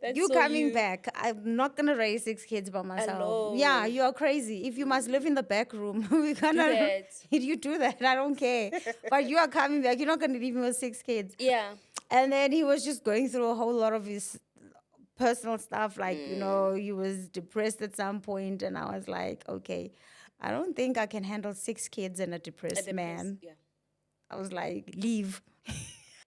That's You so coming you back. I'm not going to raise 6 kids by myself. Yeah, alone. you're crazy. If you must live in the back room, we Do gonna that. you do that. I don't care. But you are coming back. You're not going to leave me with 6 kids. Yeah. And then he was just going through a whole lot of his personal stuff. Like, Mm. he was depressed at some point, and I was like, okay, I don't think I can handle 6 kids and a At depressed the press. man. Yeah. I was like, leave.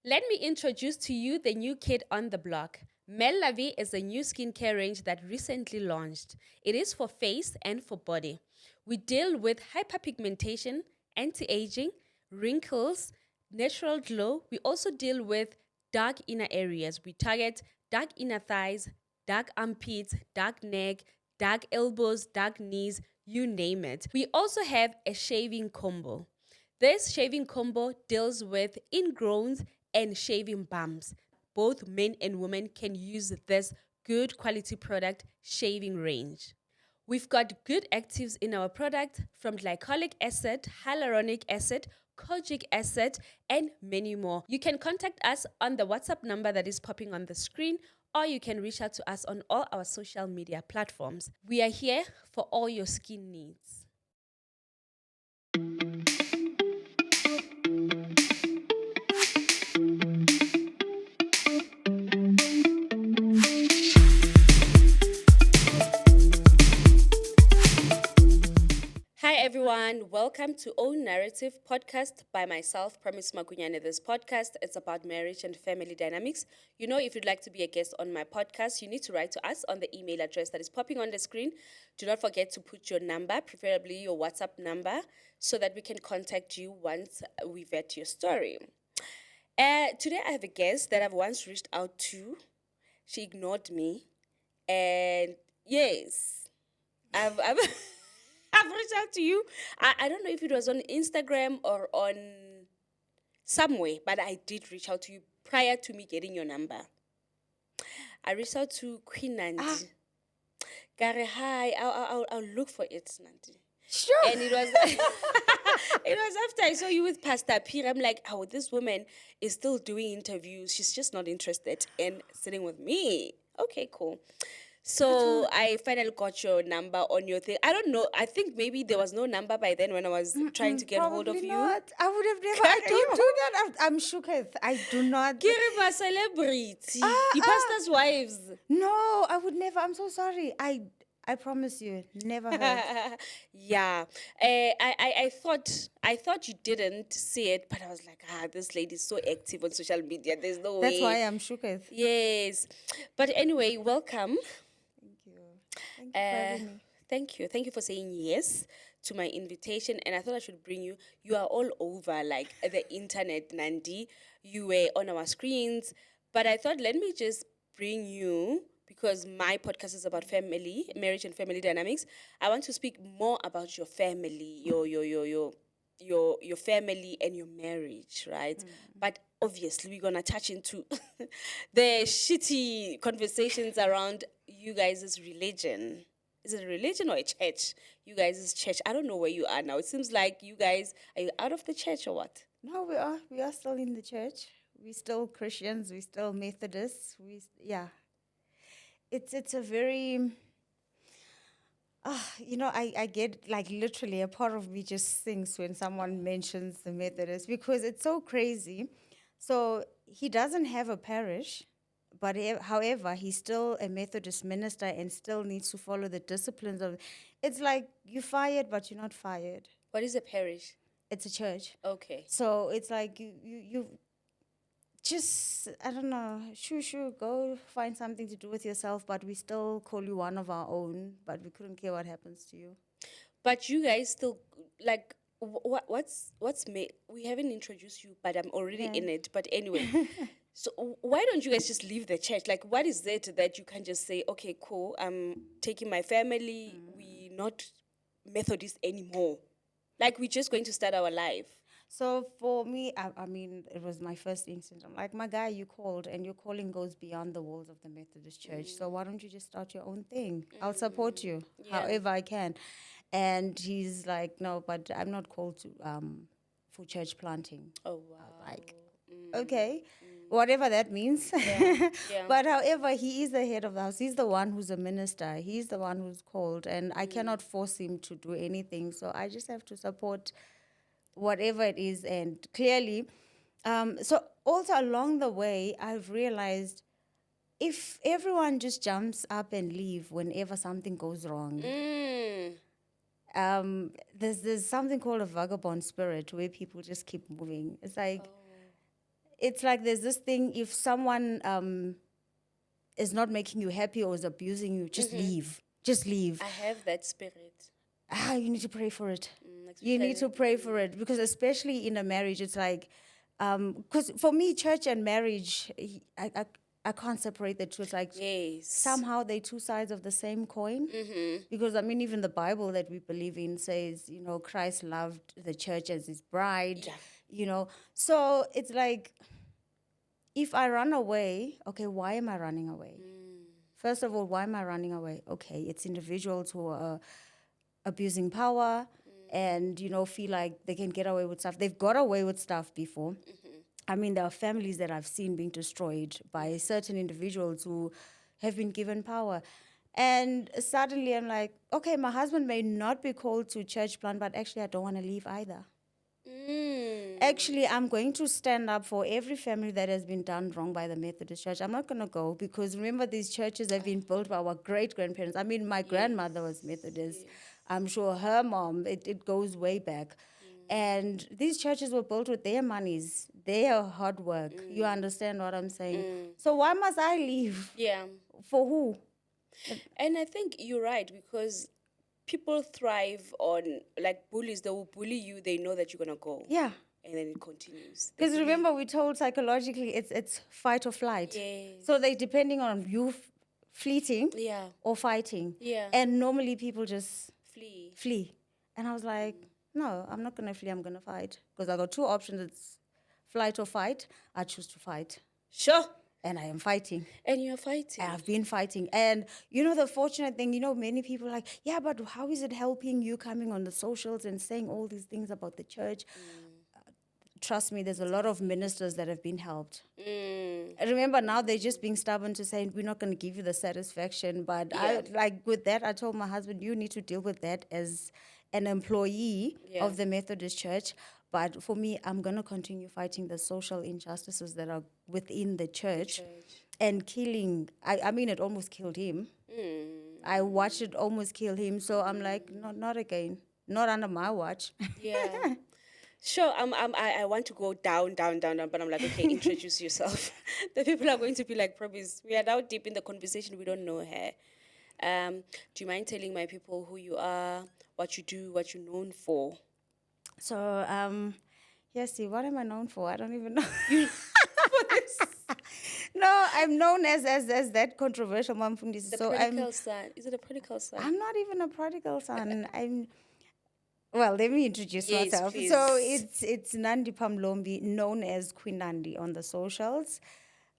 Let me introduce to you the new kid on the block. Mel Lavi is a new skincare range that recently launched. It is for face and for body. We deal with hyperpigmentation, anti-aging, wrinkles, natural glow. We also deal with dark inner areas. We target dark inner thighs, dark armpits, dark neck, dark elbows, dark knees, you name it. We also have a shaving combo. This shaving combo deals with ingrowns and shaving bumps. Both men and women can use this good quality product shaving range. We've got good actives in our product from glycolic acid, hyaluronic acid, kojic acid, and many more. You can contact us on the WhatsApp number that is popping on the screen, or you can reach out to us on all our social media platforms. We are here for all your skin needs. Hi everyone, welcome to Own Narrative podcast by myself, Promise Makunyane. This podcast is about marriage and family dynamics. You know, if you'd like to be a guest on my podcast, you need to write to us on the email address that is popping on the screen. Do not forget to put your number, preferably your WhatsApp number, so that we can contact you once we vet your story. Today I have a guest that I've once reached out to. She ignored me, and yes, I've I've reached out to you. I don't know if it was on Instagram or on some way, but I did reach out to you prior to me getting your number. I reached out to Queen Ah, Nandi. Gary, hi, I'll look for it, Nandi. sure. And it was it was after I saw you with Pastor Peter. I'm like, oh, this woman is still doing interviews. She's just not interested in sitting with me. Okay, cool. So I finally got your number on your thing. I don't know. I think maybe there was no number by then when I was trying to get hold of Probably you. not. I would have never. I Can don't you? do that. I'm shooketh. I do not. Kiriba celebrity. Ah, The ah. pastor's wives. No, I would never. I'm so sorry. I promise you, never heard. Yeah. I thought you didn't see it, but I was like, this lady's so active on social media. There's no That's why way. I'm shooketh. Yes. But anyway, welcome. Thank you. Thank you for having me. Thank you. Thank you for saying yes to my invitation. And I thought I should bring you. You are all over like the internet, Nandi. You were on our screens. But I thought, let me just bring you because my podcast is about family, marriage and family dynamics. I want to speak more about your family, your family and your marriage, right? But obviously we're gonna touch into the shitty conversations around you guys' religion. Is it a religion or a church? You guys' church. I don't know where you are now. It seems like you guys are you out of the church or what? No, we are. We are still in the church. We still Christians. We still Methodists. Yeah. It's a very I get like literally a part of me just sings when someone mentions the Methodist because it's so crazy. So he doesn't have a parish, but however, he's still a Methodist minister and still needs to follow the disciplines of. It's like you're fired, but you're not fired. What is a parish? It's a church. Okay. So it's like you just I don't know, shoo, go find something to do with yourself, but we still call you one of our own, but we couldn't care what happens to you. But you guys still like what's made we haven't introduced you, but I'm already Yeah. in it. But anyway, so why don't you guys just leave the church? Like, what is it that you can just say, okay, cool, I'm taking my family, we not Methodist anymore. Like, we're just going to start our life. So for me, I mean, it was my first instinct. I'm like, my guy, you called, and your calling goes beyond the walls of the Methodist Church. So why don't you just start your own thing? I'll support you Yeah. however I can. And he's like, no, but I'm not called to for church planting. Oh wow. Like, okay. whatever that means. Yeah. Yeah. But however, he is the head of the house. He's the one who's a minister. He's the one who's called, and I cannot force him to do anything. So I just have to support whatever it is. And clearly, so also along the way, I've realized if everyone just jumps up and leave whenever something goes wrong, Mm. there's something called a vagabond spirit where people just keep moving. It's like there's this thing, if someone is not making you happy or is abusing you, just leave. Just leave. I have that spirit. You need to pray for it. Like You need to pray for it, because especially in a marriage, it's like, because for me, church and marriage, I can't separate the two. It's like yes. somehow they're two sides of the same coin. Because I mean, even the Bible that we believe in says, Christ loved the church as his bride. Yeah. So it's like, if I run away, okay, why am I running away? First of all, why am I running away? Okay, it's individuals who are abusing power and, feel like they can get away with stuff. They've got away with stuff before. I mean, there are families that I've seen being destroyed by certain individuals who have been given power. And suddenly I'm like, okay, my husband may not be called to church plant, but actually I don't want to leave either. Actually, I'm going to stand up for every family that has been done wrong by the Methodist Church. I'm not going to go, because remember, these churches have been built by our great-grandparents. I mean, my grandmother was Methodist. I'm sure her mom, it goes way back. And these churches were built with their monies, their hard work. You understand what I'm saying? So why must I leave? Yeah. For who? And I think you're right, because people thrive on, like, bullies. They will bully you. They know that you're going to go. Yeah. And then it continues. Because remember, we told psychologically it's fight or flight. Yes. So they depending on you fleeting Yeah. or fighting. Yeah. And normally people just Flee. flee. And I was like, no, I'm not going to flee. I'm going to fight. Because I got two options. It's flight or fight. I choose to fight. Sure. And I am fighting. And you're fighting. I've been fighting. And, the fortunate thing, many people are like, yeah, but how is it helping you coming on the socials and saying all these things about the church? Trust me, there's a lot of ministers that have been helped. Remember, now they're just being stubborn to say, we're not going to give you the satisfaction. But with that, I told my husband, you need to deal with that as an employee of the Methodist Church. But for me, I'm going to continue fighting the social injustices that are within the church. And killing, I mean, it almost killed him. I watched it almost kill him. So I'm like, no, not again. Not under my watch. Yeah. Sure, I want to go down, but I'm like, okay, introduce yourself. The people are going to be like, promise, we are now deep in the conversation, we don't know her. Do you mind telling my people who you are, what you do, what you're known for? So, yes, see, what am I known for? I don't even know. For this? No, I'm known as that controversial mom from this. The so prodigal son. Is it a prodigal son? I'm not even a prodigal son. Well, let me introduce myself. Please. So it's Nandi Pamlombi, known as Queen Nandi on the socials.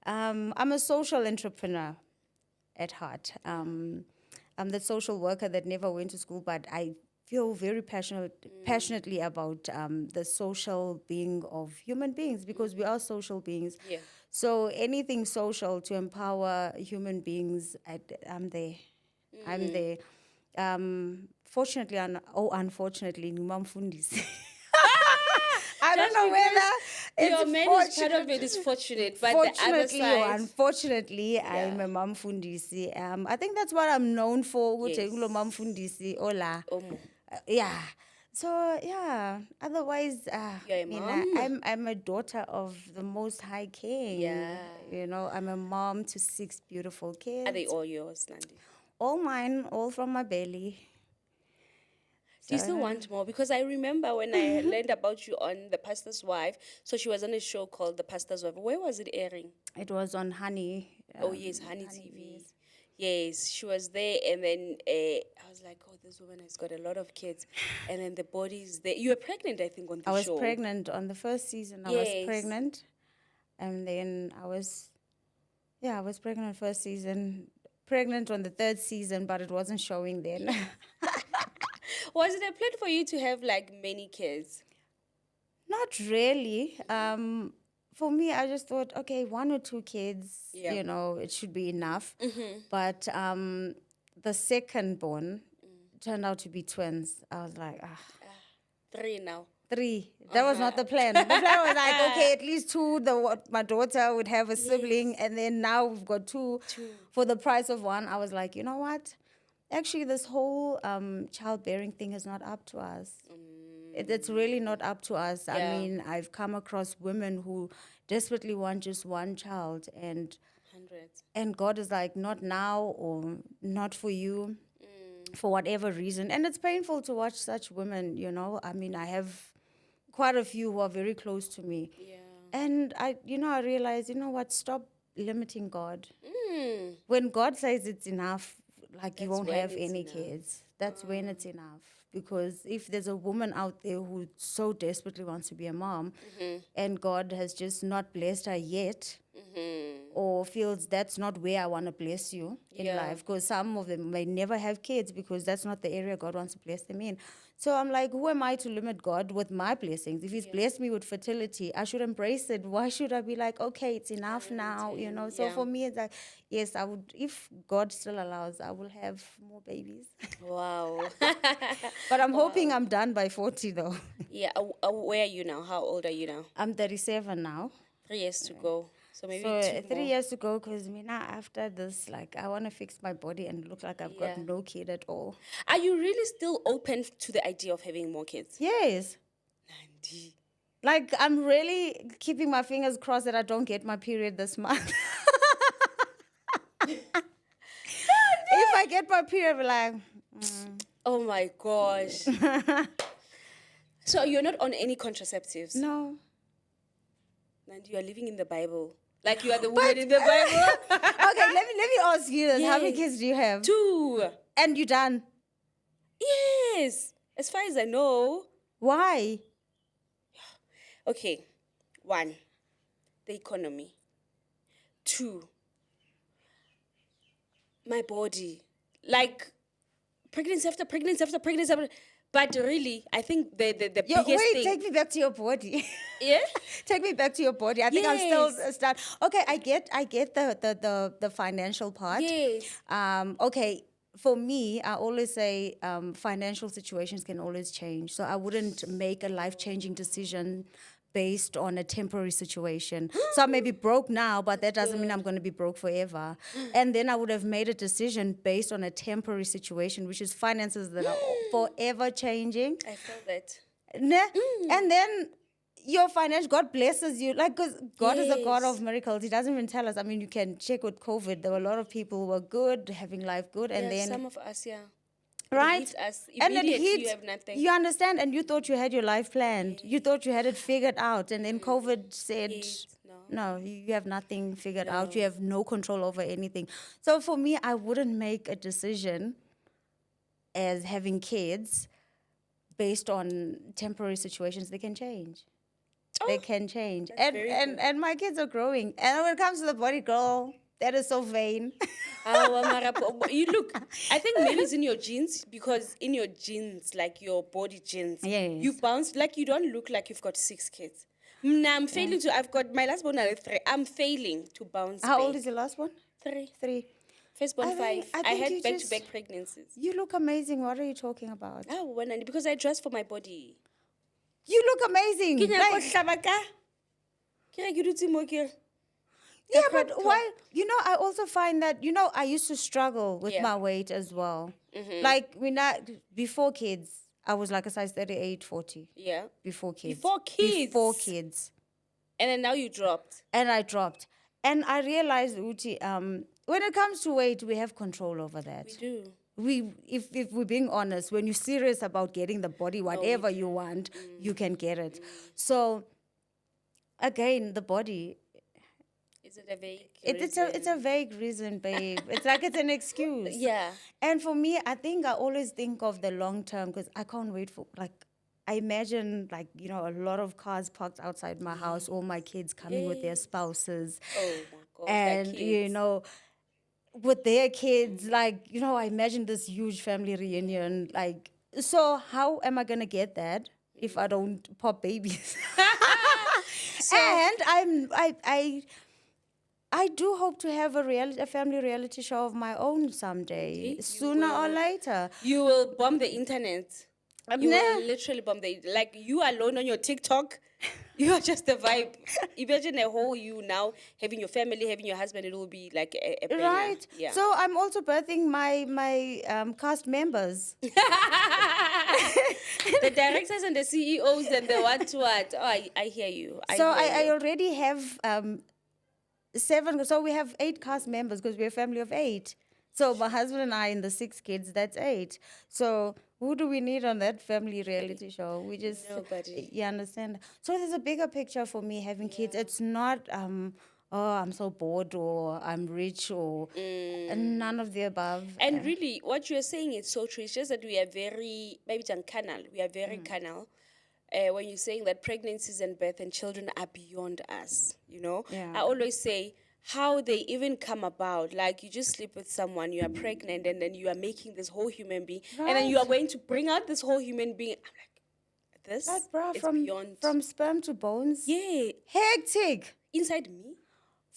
I'm a social entrepreneur at heart. I'm the social worker that never went to school, but I feel very passionately about the social being of human beings, because we are social beings. Yeah. So anything social to empower human beings, I'm there. I'm there. Fortunately, unfortunately, ngumamfundisi. I don't know whether your main part of it is fortunate, but the other side, or unfortunately, I'm a mamfundisi. I think that's what I'm known for. Yes. Mamfundisi, ola. Yeah. So yeah. Otherwise, You're a mom? I'm a daughter of the Most High King. Yeah. I'm a mom to 6 beautiful kids. Are they all yours, Nandi? All mine, all from my belly. Do you still want more? Because I remember when I learned about you on The Pastor's Wife. So she was on a show called The Pastor's Wife. Where was it airing? It was on Honey. Honey TV. Yes, she was there, and then I was like, oh, this woman has got a lot of kids. And then the body's there. You were pregnant, I think, on the show. I was pregnant on the first season. Yes. I was pregnant. And then I was pregnant on the first season. Pregnant on the third season, but it wasn't showing then. Was it a plan for you to have like many kids? Not really. for me, I just thought, okay, 1 or 2 kids, Yeah. it should be enough. Mm-hmm. But the second born turned out to be twins. I was like, Three now. 3. That was not the plan. The plan was like, okay, at least 2. My daughter would have a sibling, Yes. and then now we've got 2 Two. for the price of 1. I was like, you know what? Actually, this whole childbearing thing is not up to us. It's really not up to us. I Yeah. mean, I've come across women who desperately want just one child, and Hundreds. God is like, not now, or not for you, for whatever reason. And it's painful to watch such women. I mean, I have quite a few who are very close to me. Yeah. And I realized, what, stop limiting God. Mm. When God says it's enough, like, you That's won't when have it's any enough. kids. That's when it's enough. Because if there's a woman out there who so desperately wants to be a mom, and God has just not blessed her yet, or feels that's not where I want to bless you in Yeah. life, because some of them may never have kids because that's not the area God wants to bless them in. So I'm like, who am I to limit God with my blessings? If He's blessed me with fertility, I should embrace it. Why should I be like, okay, it's enough now, So Yeah. for me, it's like, yes, I would, if God still allows, I will have more babies. Wow. But I'm hoping I'm done by 40 though. Yeah. Where are you now? How old are you now? I'm 37 now. 3 years to go. So maybe So 2 3 more. years to go, because now after this, like, I want to fix my body and look like I've got Yeah. no kid at all. Are you really still open to the idea of having more kids? Yes. Nandi. Like, I'm really keeping my fingers crossed that I don't get my period this month. If I get my period, I'll be like, Oh my gosh. So you're not on any contraceptives? no. Nandi, you are living in the Bible. Like you are the woman in the Bible. Okay, let me ask you this. How many Yes. kids do you have? 2. And you done? Yes. As far as I know. Why? Okay. 1, the economy. 2, my body. Like pregnancy after pregnancy after pregnancy after. But really, I think the biggest Wait, thing. take me back to your body. Yeah? Take me back to your body. I think I'm still Yes. start. Okay, I get the financial part. Yes. Okay, for me, I always say financial situations can always change. So I wouldn't make a life-changing decision based on a temporary situation. So I may be broke now, but that doesn't mean I'm going to be broke forever. And then I would have made a decision based on a temporary situation, which is finances that are forever changing. I felt that. And then your financial, God blesses you. Like, because God is a God Yes. of miracles. He doesn't even tell us. I mean, you can check with COVID. There were a lot of people who were good, having life good. And Yeah, then, some of us, yeah. It right? hit us. And it Immediately, hit, you have nothing. you understand, and you thought you had your life planned. You thought you had it figured out. And then COVID said, Yes, no. no, you have nothing figured out. You have no control over anything. So for me, I wouldn't make a decision as having kids based on temporary situations. They can change. They can change. And very and my kids are growing. And when it comes to the body, girl, that is so vain. You look, I think maybe it's in your genes, because in your genes, like your body genes, Yes. you bounce, like you don't look like you've got 6 kids. I'm failing to, I've got, my last born are 3. I'm failing to bounce How back. old is your last one? 3. 3. First born I 5. think- I I think had you back-to-back just- pregnancies. You look amazing. What are you talking about? Because I dress for my body. You look amazing. Ke nyaka ho Like, hlaba ka? Ke re ke dutse mo ke re, yeah, crop but top. why? I also find that, I used to struggle with Yeah. my weight as well. Like, before kids, I was like a size 38, 40. Yeah. Before kids. Before kids? Before kids. And then now you dropped. And I dropped. And I realized, Uti, when it comes to weight, we have control over that. We do. If we're being honest, when you're serious about getting the body, whatever you want, you can get it. So, again, the body, Is it a vague it's a vague reason, babe. It's like it's an excuse. Yeah. And for me, I think I always think of the long term, because I can't wait for, like, I imagine, like, a lot of cars parked outside my house, all my kids coming with their spouses. Oh my gosh. And, like kids. with their kids, like, I imagine this huge family reunion. Like, so how am I going to get that if I don't pop babies? And I do hope to have a family reality show of my own someday, You sooner or will. later. You will bomb the internet. You Nah. will literally bomb like you alone on your TikTok. You are just a vibe. Imagine a whole you now having your family, having your husband. It will be like a banger. Right. Yeah. So I'm also birthing my cast members. The directors and the CEOs and the what. Oh, I hear you. So hear I you. already have 7. So we have 8 cast members because we're a family of 8. So my husband and I and the 6 kids, that's 8. So who do we need on that family reality show? We just Nobody. You understand? So there's a bigger picture for me having kids. It's not oh, I'm so bored or I'm rich or none of the above. And really, what you're saying is so true. It's just that we are very, maybe it's carnal. We are very carnal. When you're saying that pregnancies and birth and children are beyond us, you know? Yeah. I always say how they even come about. Like you just sleep with someone, you are pregnant, and then you are making this whole human being. And then you are going to bring out this whole human being. I'm like, this Like, bruh, is from beyond. from sperm to bones. Yeah. Hectic. Inside me.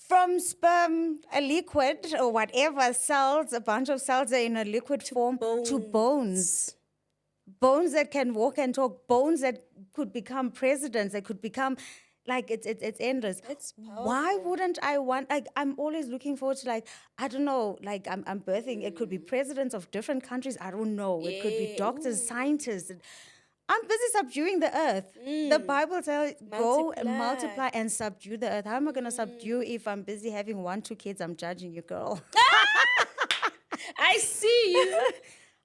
From sperm, a liquid or whatever cells, a bunch of cells are in a liquid form, to bones. Bones that can walk and talk, bones that could become presidents, that could become, like, it's endless. That's Why wouldn't I want, like, I'm always looking forward to, like, I don't know, like, I'm birthing, it could be presidents of different countries, I don't know. It could be Yeah. doctors, scientists. I'm busy subduing the earth. The Bible tells go and multiply and subdue the earth. How am I going to subdue if I'm busy having 1, 2 kids? I'm judging you, girl. I see you.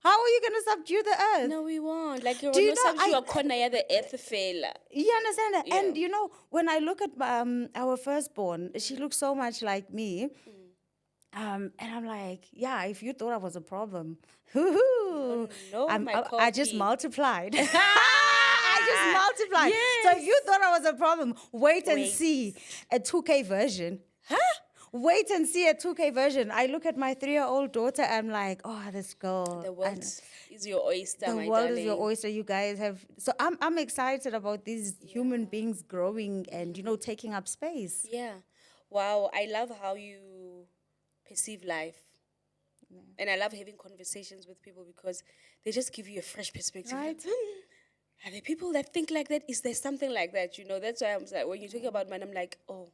How are you going to subdue the earth? No, we won't. Like you're Do you not know, you are corner the earth failure. You understand that? Yeah. And you know, when I look at our firstborn, she looks so much like me. And I'm like, yeah, if you thought I was a problem, No, I just copy. multiplied. I just multiplied. So if you thought I was a problem, wait and see a 2K version. Huh? Wait and see a 2K version. I look at my 3-year-old daughter, I'm like, oh, this girl. The world is your oyster, The my world darling. is your oyster. You guys have. So I'm excited about these human beings growing and, taking up space. Yeah. Wow. I love how you perceive life. And I love having conversations with people because they just give you a fresh perspective. Right. Are there people that think like that? Is there something like that? That's why I'm like, when you talk about mine, I'm like, oh,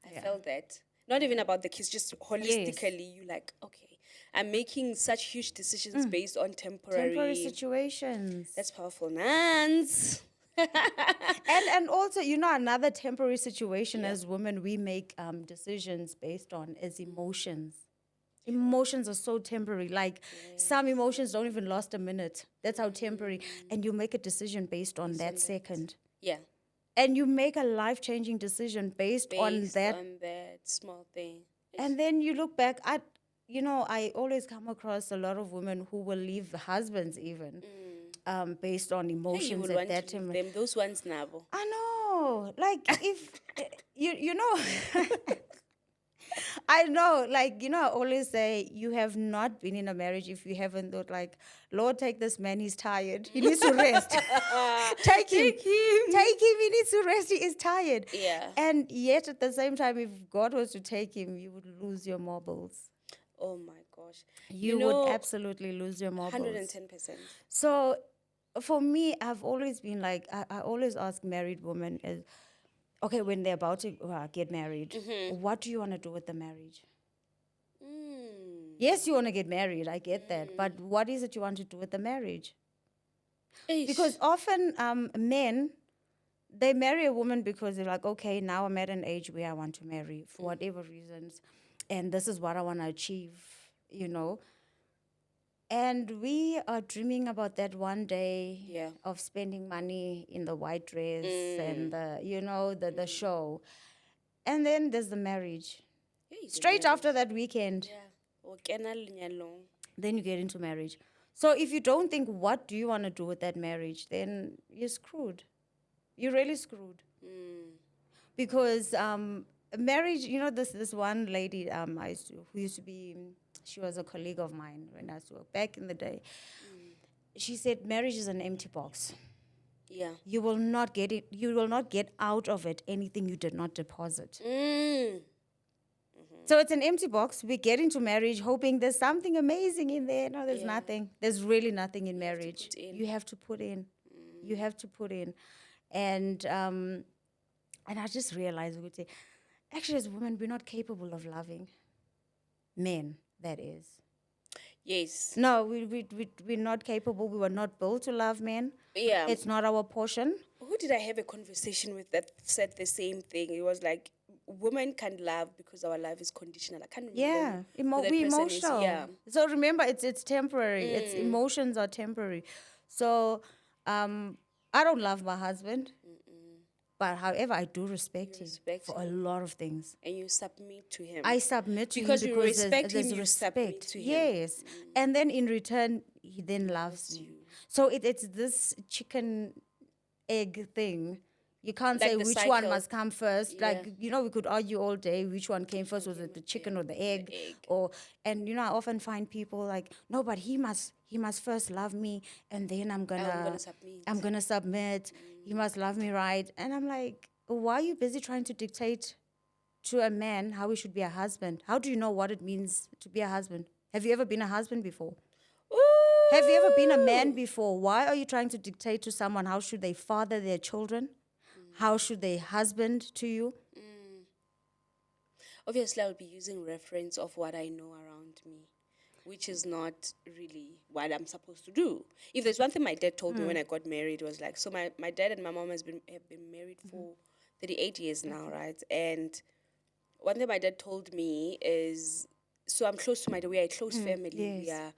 I felt that. Not even about the kids, just holistically, you like, okay, I'm making such huge decisions based on temporary situations. That's powerful, Nance. and also, another temporary situation as women we make decisions based on is emotions. Emotions are so temporary. Like some emotions don't even last a minute. That's how temporary. And you make a decision based on that second. Yeah. And you make a life-changing decision based on that small thing. And then you look back at, I always come across a lot of women who will leave husbands even based on emotions at that time. Them, those ones now. I know. Like if, you know, I know, like, I always say you have not been in a marriage if you haven't thought like, Lord, take this man, he's tired. He needs to rest. Take him. He needs to rest. He is tired. Yeah. And yet at the same time, if God was to take him, you would lose your marbles. Oh my gosh. You would absolutely lose your marbles. 110%. So for me, I've always been like, I always ask married women is, okay, when they're about to get married, what do you want to do with the marriage? Yes, you want to get married. I get that. But what is it you want to do with the marriage? Because often men, they marry a woman because they're like, okay, now I'm at an age where I want to marry for whatever reasons. And this is what I want to achieve, And we are dreaming about that one day of spending money in the white dress and the show. And then there's the marriage. Straight after that weekend. Then you get into marriage. So if you don't think, what do you want to do with that marriage, then you're screwed. You're really screwed. Because marriage, this one lady who used to be, she was a colleague of mine when I used to work back in the day. She said marriage is an empty box. Yeah. You will not get it. You will not get out of it anything you did not deposit. Mm. So it's an empty box. We get into marriage hoping there's something amazing in there. No, there's Yeah. nothing. There's really nothing in You have to marriage. put in. You have to put in. You have to put in. And I just realized we would say, actually, as women, we're not capable of loving men. That is. Yes. No, we're not capable. We were not built to love men. Yeah. It's not our portion. Who did I have a conversation with that said the same thing? It was like, women can't love because our love is conditional. I can't remember Yeah, who that we person is. emotional. Yeah. So remember, it's temporary. It's emotions are temporary. So I don't love my husband, but however, I do respect You him respect for a him lot of things. and you submit to him. I submit to him Because you because respect there's him, you submit respect. to him. Yes, and then in return, he then loves you. me. So it's this chicken egg thing. You can't Like say the which one cycle. must come first. Yeah. Like, we could argue all day which one came first. Was it the chicken or the egg? egg. Or and I often find people like, no, but he must first love me, and then I'm gonna submit. I'm gonna submit. He must love me right. And I'm like, why are you busy trying to dictate to a man how he should be a husband? How do you know what it means to be a husband? Have you ever been a husband before? Have you ever been a man before? Why are you trying to dictate to someone how should they father their children? How should they husband to you? Obviously, I'll be using reference of what I know around me, which is not really what I'm supposed to do. If there's one thing my dad told me when I got married, was like, so my dad and my mom have been married for 38 years now, right? And one thing my dad told me is, so I'm close to we are a close family. We yes. are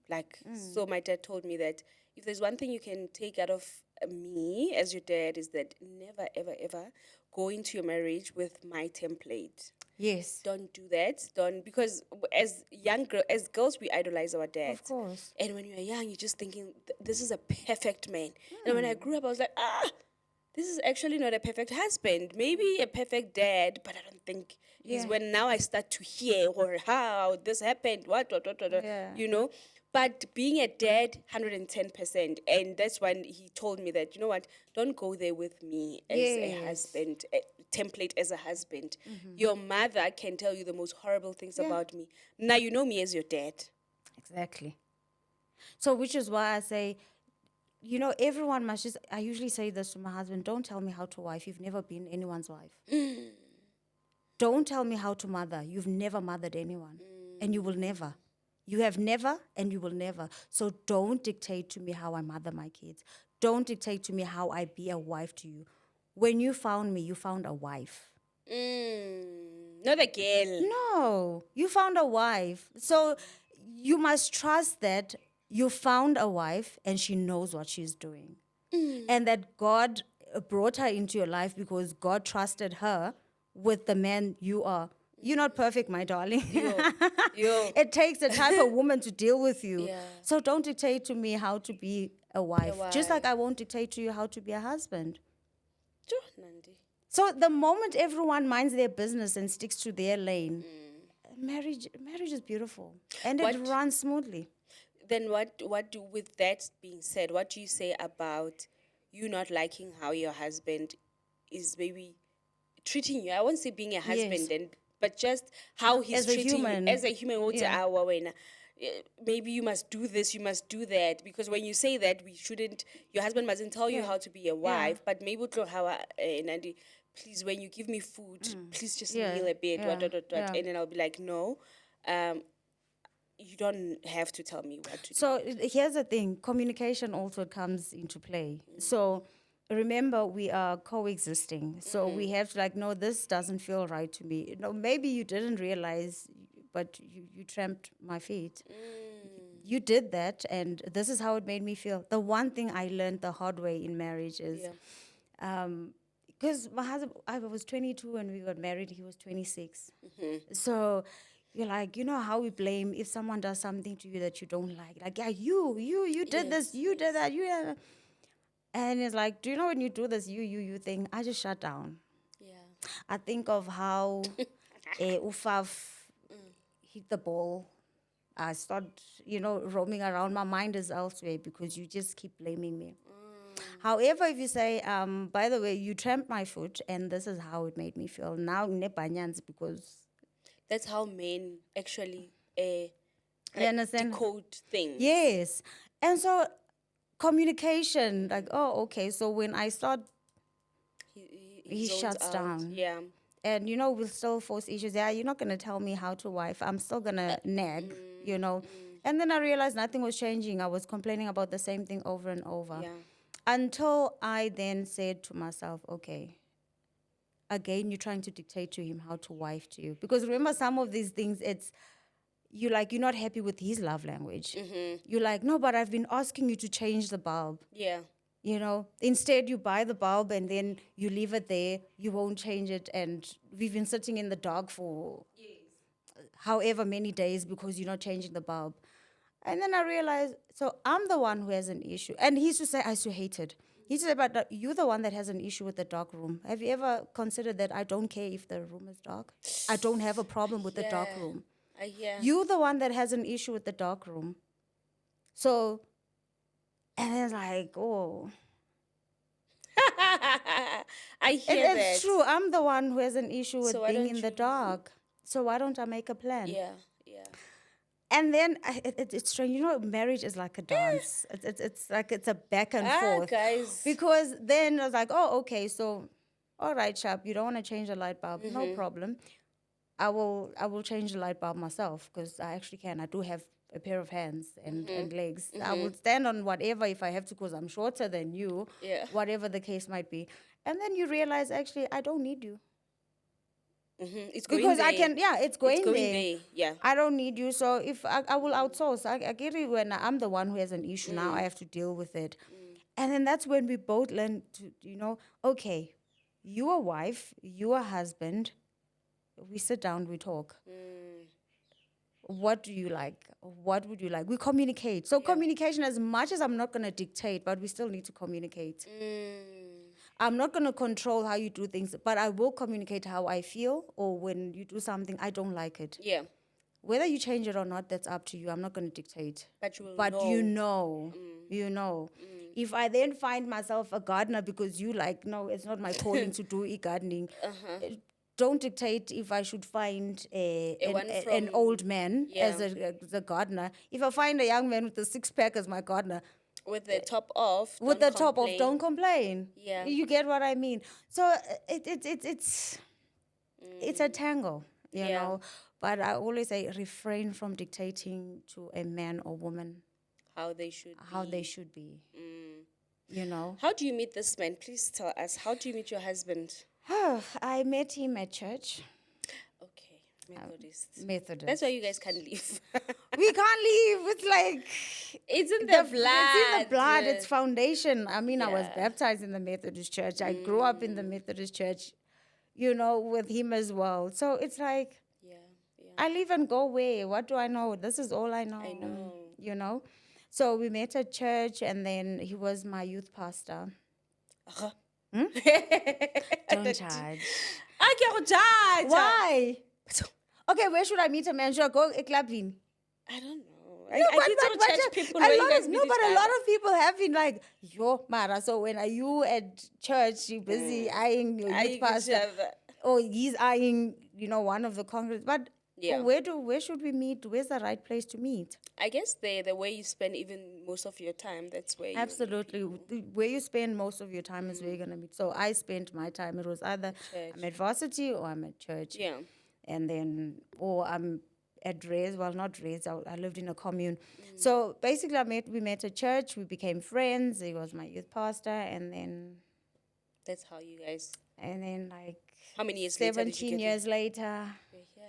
like, so my dad told me that if there's one thing you can take out of me as your dad is that never, ever, ever go into your marriage with my template. Yes. Don't do that. Don't, because as girls, we idolize our dads. Of course. And when you're young, you're just thinking, this is a perfect man. And when I grew up, I was like, this is actually not a perfect husband. Maybe a perfect dad, but I don't think he's. Yeah. When now I start to hear or how this happened, what, Yeah. you know. But being a dad, 110%. And that's when he told me that, you know what, don't go there with me as a Yes. husband, a template as a husband. Your mother can tell you the most horrible things about me. Now you know me as your dad. Exactly. So, which is why I say, everyone must just, I usually say this to my husband, don't tell me how to wife. You've never been anyone's wife. Don't tell me how to mother. You've never mothered anyone. And you will never. You have never and you will never. So don't dictate to me how I mother my kids. Don't dictate to me how I be a wife to you. When you found me, you found a wife. Not a girl. No, you found a wife. So you must trust that you found a wife and she knows what she's doing. And that God brought her into your life because God trusted her with the man you are. You're not perfect, my darling. Yo. It takes a type of woman to deal with you. Yeah. So don't dictate to me how to be a wife. Just like I won't dictate to you how to be a husband. Sure, Nandi. So the moment everyone minds their business and sticks to their lane, marriage is beautiful. And it runs smoothly. Then with that being said, what do you say about you not liking how your husband is maybe treating you? I won't say being a husband, but just how he's As a treating human. you as a human. Maybe you must do this, you must do that. Because when you say that, your husband mustn't tell you how to be a wife, but maybe how Nandi, please, when you give me food, please just kneel a bit, and then I'll be like, no, you don't have to tell me what to do. So here's the thing, communication also comes into play. So remember, we are coexisting. So we have to no, this doesn't feel right to me. Maybe you didn't realize, but you tramped my feet. You did that, and this is how it made me feel. The one thing I learned the hard way in marriage is, because my husband, I was 22 when we got married, he was 26. So you're like, how we blame if someone does something to you that you don't like. Like, yeah, you did this, you did that, and it's like, do you know when you do this you thing, I just shut down. Yeah. I think of how Ufaf hit the ball. I start, roaming around. My mind is elsewhere because you just keep blaming me. However, if you say, by the way, you tramped my foot and this is how it made me feel. Now, because That's how men actually you understand? decode things. Yes. And so communication, like, oh, okay. So when I start, he zones shuts out. down. Yeah. And, we'll still force issues. Yeah, you're not going to tell me how to wife. I'm still going to nag. And then I realized nothing was changing. I was complaining about the same thing over and over. Yeah. Until I then said to myself, okay, again, you're trying to dictate to him how to wife to you. Because remember, some of these things, you're not happy with his love language. You're like, no, but I've been asking you to change the bulb. Yeah. Instead you buy the bulb and then you leave it there. You won't change it. And we've been sitting in the dark for however many days because you're not changing the bulb. And then I realized, so I'm the one who has an issue. And he used to say, I used to hate it. He used to say, but you're the one that has an issue with the dark room. Have you ever considered that I don't care if the room is dark? I don't have a problem with the dark room. I hear. You're the one that has an issue with the dark room. So, and it's like, oh. I hear that. It's true. I'm the one who has an issue with So why being don't in the you- dark. So why don't I make a plan? Yeah. And then it's strange. Marriage is like a dance. It's like it's a back and forth. Guys. Because then I was like, oh, okay, so, all right, Sharp, you don't want to change the light bulb. No problem. I will change the light bulb myself because I actually can. I do have a pair of hands and legs. I will stand on whatever if I have to because I'm shorter than you, whatever the case might be. And then you realize, actually, I don't need you. It's going Because there. I can, it's going there. there. Yeah. I don't need you. So if I will outsource, I get it when I'm the one who has an issue now, I have to deal with it. And then that's when we both learn to, okay, you a wife, you a husband, we sit down, we talk. What do you like? What would you like? We communicate. So communication, as much as I'm not going to dictate, but we still need to communicate. I'm not going to control how you do things, but I will communicate how I feel, or when you do something, I don't like it. Yeah. Whether you change it or not, that's up to you. I'm not going to dictate. But you will But know. you know. If I then find myself a gardener because you like, no, it's not my calling to do e-gardening. Don't dictate if I should find an old man as a gardener. If I find a young man with a six-pack as my gardener, With the top off. with the top off, don't complain. Yeah. You get what I mean? So it's a tangle, you know. But I always say refrain from dictating to a man or woman How they should be. You know. How do you meet this man? Please tell us. How do you meet your husband? I met him at church. Okay. Methodist. Methodist. That's why you guys can't leave. We can't leave. It's like It's in the blood. It's in the blood. It's foundation. I mean, I was baptized in the Methodist church. I grew up in the Methodist church, with him as well. So it's like, I live and go where? What do I know? This is all I know. I know. So we met at church, and then he was my youth pastor. Don't judge. I can't judge. Why? Okay, where should I meet him? And should I go clubbing? I don't know. No, I did some church people where you guys meet but each a lot other. of people have been like, yo, Mara, so when are you at church, you're busy eyeing your youth pastor, or he's eyeing, one of the congress. But where should we meet? Where's the right place to meet? I guess the way you spend even most of your time, that's where Absolutely. Where you spend most of your time is where you're going to meet. So I spent my time, it was either I'm at varsity or I'm at church. Yeah. And then, or I'm at Rez, well, not Rez, I lived in a commune. So basically we met at church, we became friends, he was my youth pastor, and then... That's how you guys... And then like... How many years later 17 years later. Yeah,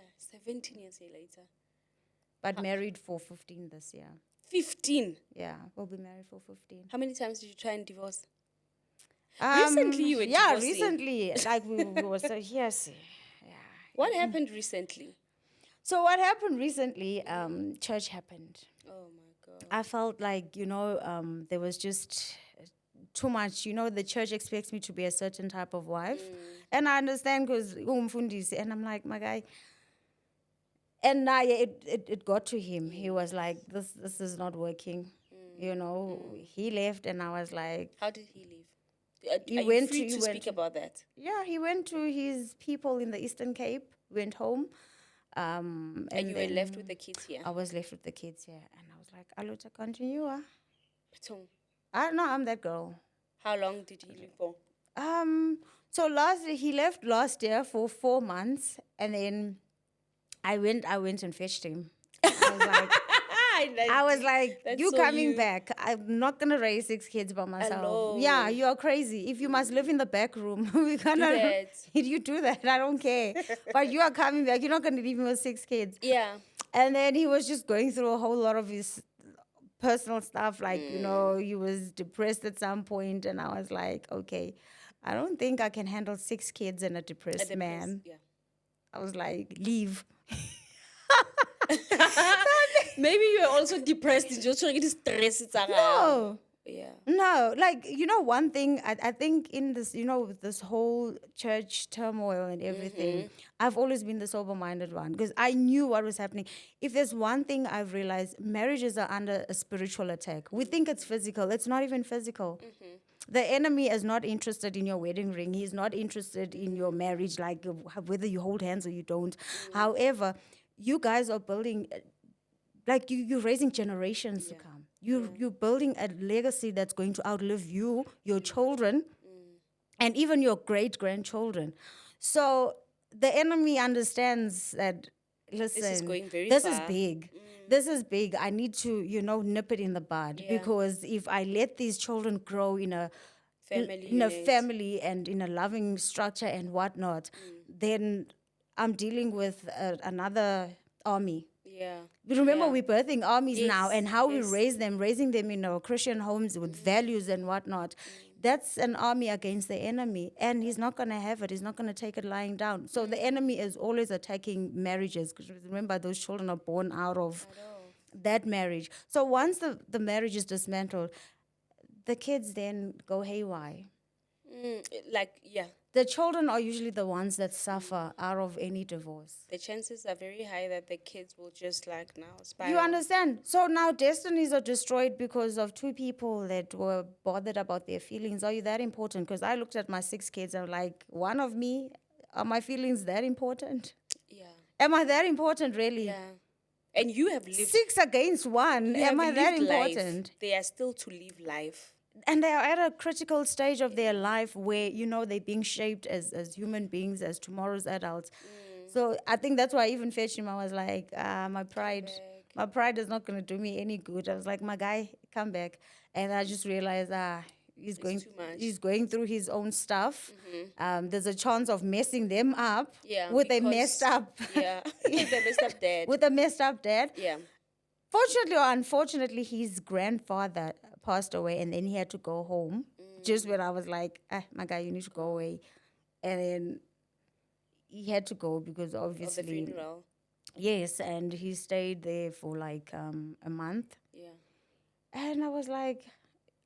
17 years later. But married for 15 this year. 15? Yeah, we'll be married for 15. How many times did you try and divorce? Recently you were divorcing. Recently. Like we were so, yes. Yeah. What happened recently? So what happened recently, church happened. Oh my God. I felt like, there was just too much. The church expects me to be a certain type of wife. And I understand because and I'm like, my guy. And it got to him. He was like, this is not working. He left, and I was like, How did he leave? he Are you went free to, he to went speak to, about that? yeah, he went to his people in the Eastern Cape, went home, And and you were left with then the kids here. I was left with the kids here, and I was like, Aluta, continue. So, I don't know, I'm that girl. how long did he leave for? Um, so he left last year for 4 months, and then I went and fetched him. I was like, I was like, That's you so coming you. back? I'm not gonna raise 6 kids by myself. Yeah, Alone. you are crazy. If you must live in the back room, we Do gonna that. you do that. I don't care. But you are coming back. You're not gonna leave me with 6 kids. Yeah. And then he was just going through a whole lot of his personal stuff. Like, he was depressed at some point, and I was like, okay, I don't think I can handle 6 kids and a At depressed the press. man. Yeah. I was like, leave. Maybe you are also depressed. It's just trying to stress it around. No. Yeah. No, like, one thing, I think in this, with this whole church turmoil and everything, I've always been the sober minded one because I knew what was happening. If there's one thing I've realized, marriages are under a spiritual attack. We think it's physical, it's not even physical. The enemy is not interested in your wedding ring. He's not interested in your marriage, like whether you hold hands or you don't. However, you guys are building, like you're raising generations to come. You're building a legacy that's going to outlive you, your children, and even your great grandchildren. So the enemy understands that. Listen, This is going very this is far. big. This is big. I need to, nip it in the bud Yeah. because if I let these children grow in a Family in a unit. family and in a loving structure and whatnot, then I'm dealing with another army. Yeah. Remember, Yeah. we're birthing armies now, Yes, and how we yes. raising them in our Christian homes with values and whatnot. That's an army against the enemy, and he's not going to have it. He's not going to take it lying down. So the enemy is always attacking marriages because remember, those children are born out of that marriage. So once the marriage is dismantled, the kids then go haywire. Like, yeah. The children are usually the ones that suffer out of any divorce. The chances are very high that the kids will just like now spiral. You understand? So now destinies are destroyed because of two people that were bothered about their feelings. Are you that important? Because I looked at my 6 kids, I'm like, one of me, are my feelings that important? Yeah. Am I that important, really? Yeah. And you have lived. 6 against 1. You Am I have that lived life. important? They are still to live life. And they are at a critical stage of their life where, they're being shaped as human beings, as tomorrow's adults. So I think that's why I even fetched him. I was like, my pride is not going to do me any good. I was like, my guy, come back. And I just realized, he's going too much. he's going through his own stuff. There's a chance of messing them up with a messed up Yeah. The messed up dad. with a messed up dad. Yeah. Fortunately or unfortunately, his grandfather passed away, and then he had to go home. Just when I was like, my guy, you need to go away. And then he had to go because Of the obviously, funeral. yes, and he stayed there for like a month. Yeah. And I was like,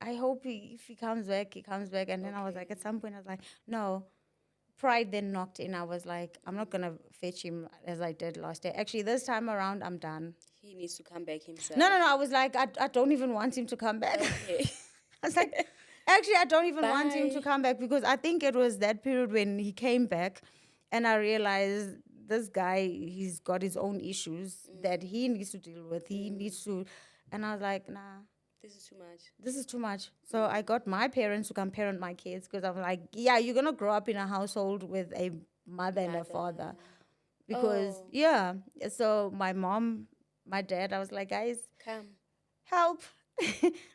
I hope if he comes back, he comes back. And then I was like, at some point, I was like, no. Pride then knocked in. I was like, I'm not going to fetch him as I did last year. Actually, this time around, I'm done. He needs to come back himself. No. I was like, I don't even want him to come back. Okay. I was like, actually, I don't even want him to Bye. come back because I think it was that period when he came back and I realized this guy, he's got his own issues that he needs to deal with. He needs to, and I was like, nah. This is too much. This is too much. So I got my parents to come parent my kids because I'm like, yeah, you're going to grow up in a household with a mother and a father. Because, yeah. So my mom, my dad, I was like, guys, Come. help.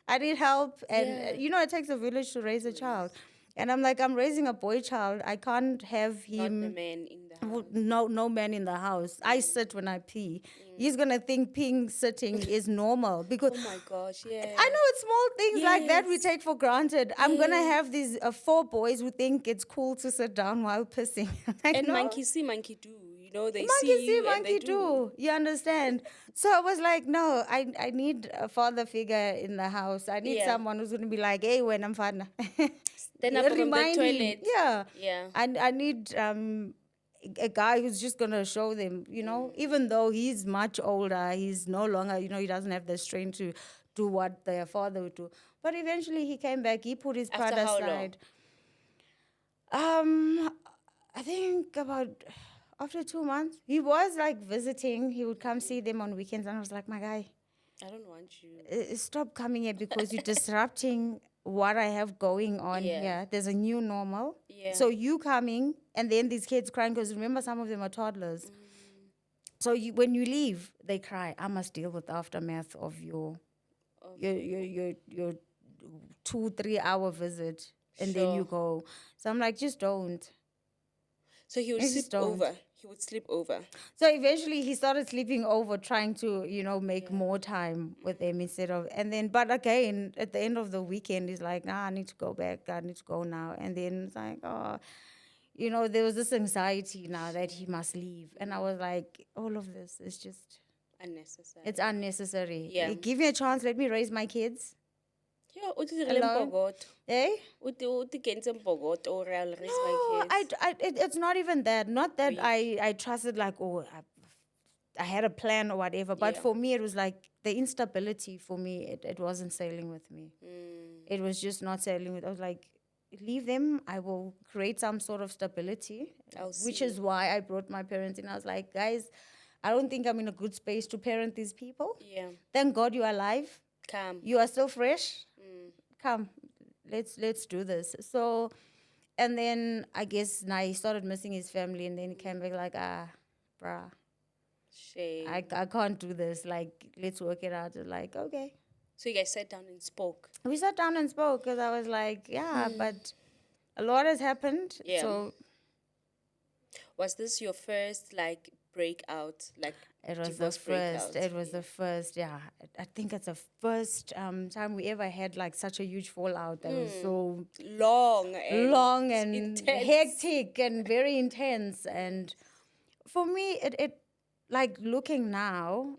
I need help. And, it takes a village to raise a child. And I'm like, I'm raising a boy child. I can't have him. Not the man in the house. No man in the house. I sit when I pee. He's gonna think peeing sitting is normal because Oh my gosh, yeah. I know it's small things like that we Yes. take for granted. I'm gonna have these 4 boys who think it's cool to sit down while pissing. Like, And no. monkey see, monkey do. They Monkey see see, you and monkey they do. You understand? So I was like, no, I need a father figure in the house. I need Yeah. someone who's gonna be like, hey, when I'm fun. Stand up from the Remind him. toilet. Yeah. Yeah. I need a guy who's just gonna show them, even though he's much older, he's no longer, he doesn't have the strength do what their father would do. But eventually he came back. He put his After pride how long? aside. I think about after 2 months, he was like visiting. He would come see them on weekends, and I was like, my guy, I don't want you. stop coming here because you're disrupting what I have going on Yeah. here. There's a new normal. Yeah. So you coming, and then these kids crying because remember some of them are toddlers. So when you leave, they cry. I must deal with the aftermath of your 2-3 hour visit, and then you Sure. go. So I'm like, just don't. So he would I sleep just don't. over. He would sleep over. So eventually he started sleeping over, trying to, make Yeah. more time with them instead of, and then, but again, at the end of the weekend, he's like, nah, I need to go back. I need to go now. And then it's like, oh, there was this anxiety now that he must leave. And I was like, all of this is just, Unnecessary. it's unnecessary. Yeah. Give me a chance. Let me raise my kids Yeah, uthi alone. lempokoto. Eh? Uthi kenze mpokoto or I'll raise No, my kids. it's not even that. Not that Weak. I trusted like, oh, I had a plan or whatever. But Yeah. for me, it was like the instability for me, it wasn't sailing with me. It was just not sailing with. I was like, leave them. I will create some sort of stability, which see. is why I brought my parents in. I was like, guys, I don't think I'm in a good space to parent these people. Yeah. Thank God you are alive. Come. You are still fresh. Come, let's do this. So, and then I guess now he started missing his family, and then he came back like, bruh, Shame. I can't do this. Like, let's work it out. Like, okay. So you guys sat down and spoke. We sat down and spoke because I was like, yeah, but a lot has happened. Yeah. So Was this your first like breakout? Like it was the divorce first. breakout? It was the first. Yeah, I think it's the first time we ever had like such a huge fallout that was so long and intense. hectic and very intense. And for me, it like looking now,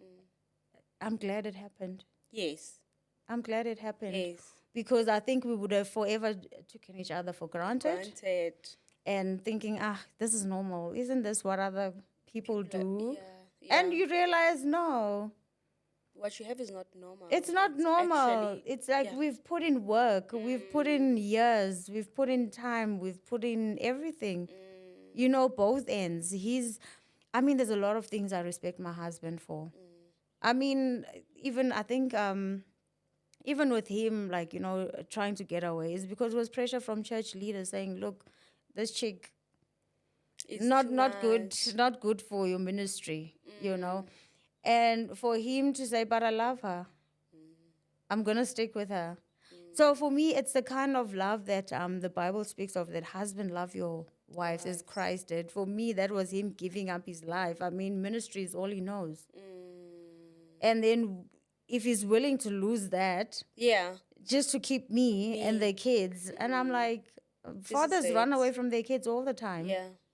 I'm glad it happened. Yes. I'm glad it happened. Yes. Because I think we would have forever taken each other for granted. And thinking, this is normal. Isn't this what other people do? Yeah. And you realize, no, What you have is not normal. it's not normal. Actually, It's like we've put in work, we've put in years, we've put in time, we've put in everything. Both ends. There's a lot of things I respect my husband for. I think even with him, like, trying to get away is because it was pressure from church leaders saying, look, this chick it's not good, much. not good for your ministry, And for him to say, but I love her. I'm going to stick with her. So for me, it's the kind of love that the Bible speaks of, that husband love your wives as Christ did. For me, that was him giving up his life. Ministry is all he knows. And then if he's willing to lose that, just to keep me and the kids, and I'm like, fathers run away from their kids all the time.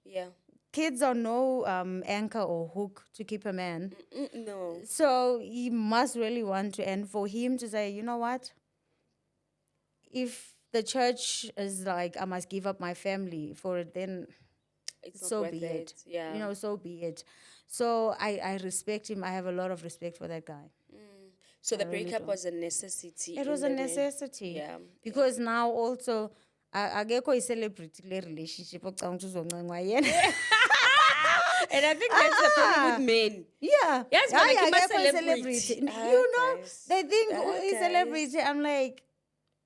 Yeah. Kids are no anchor or hook to keep a man. No. So he must really want to, and for him to say, you know what? If the church is like, I must give up my family for it, then so be it. Yeah. So be it. So I respect him. I have a lot of respect for that guy. So the breakup was a necessity. It was a necessity. Yeah. Because now also, akekho i-celebrity le relationship ocabanga ukuthi uzoncenga yena. And I think that's the problem with men. Yeah. Yes, but like celebrity. They think he's celebrity. I'm like,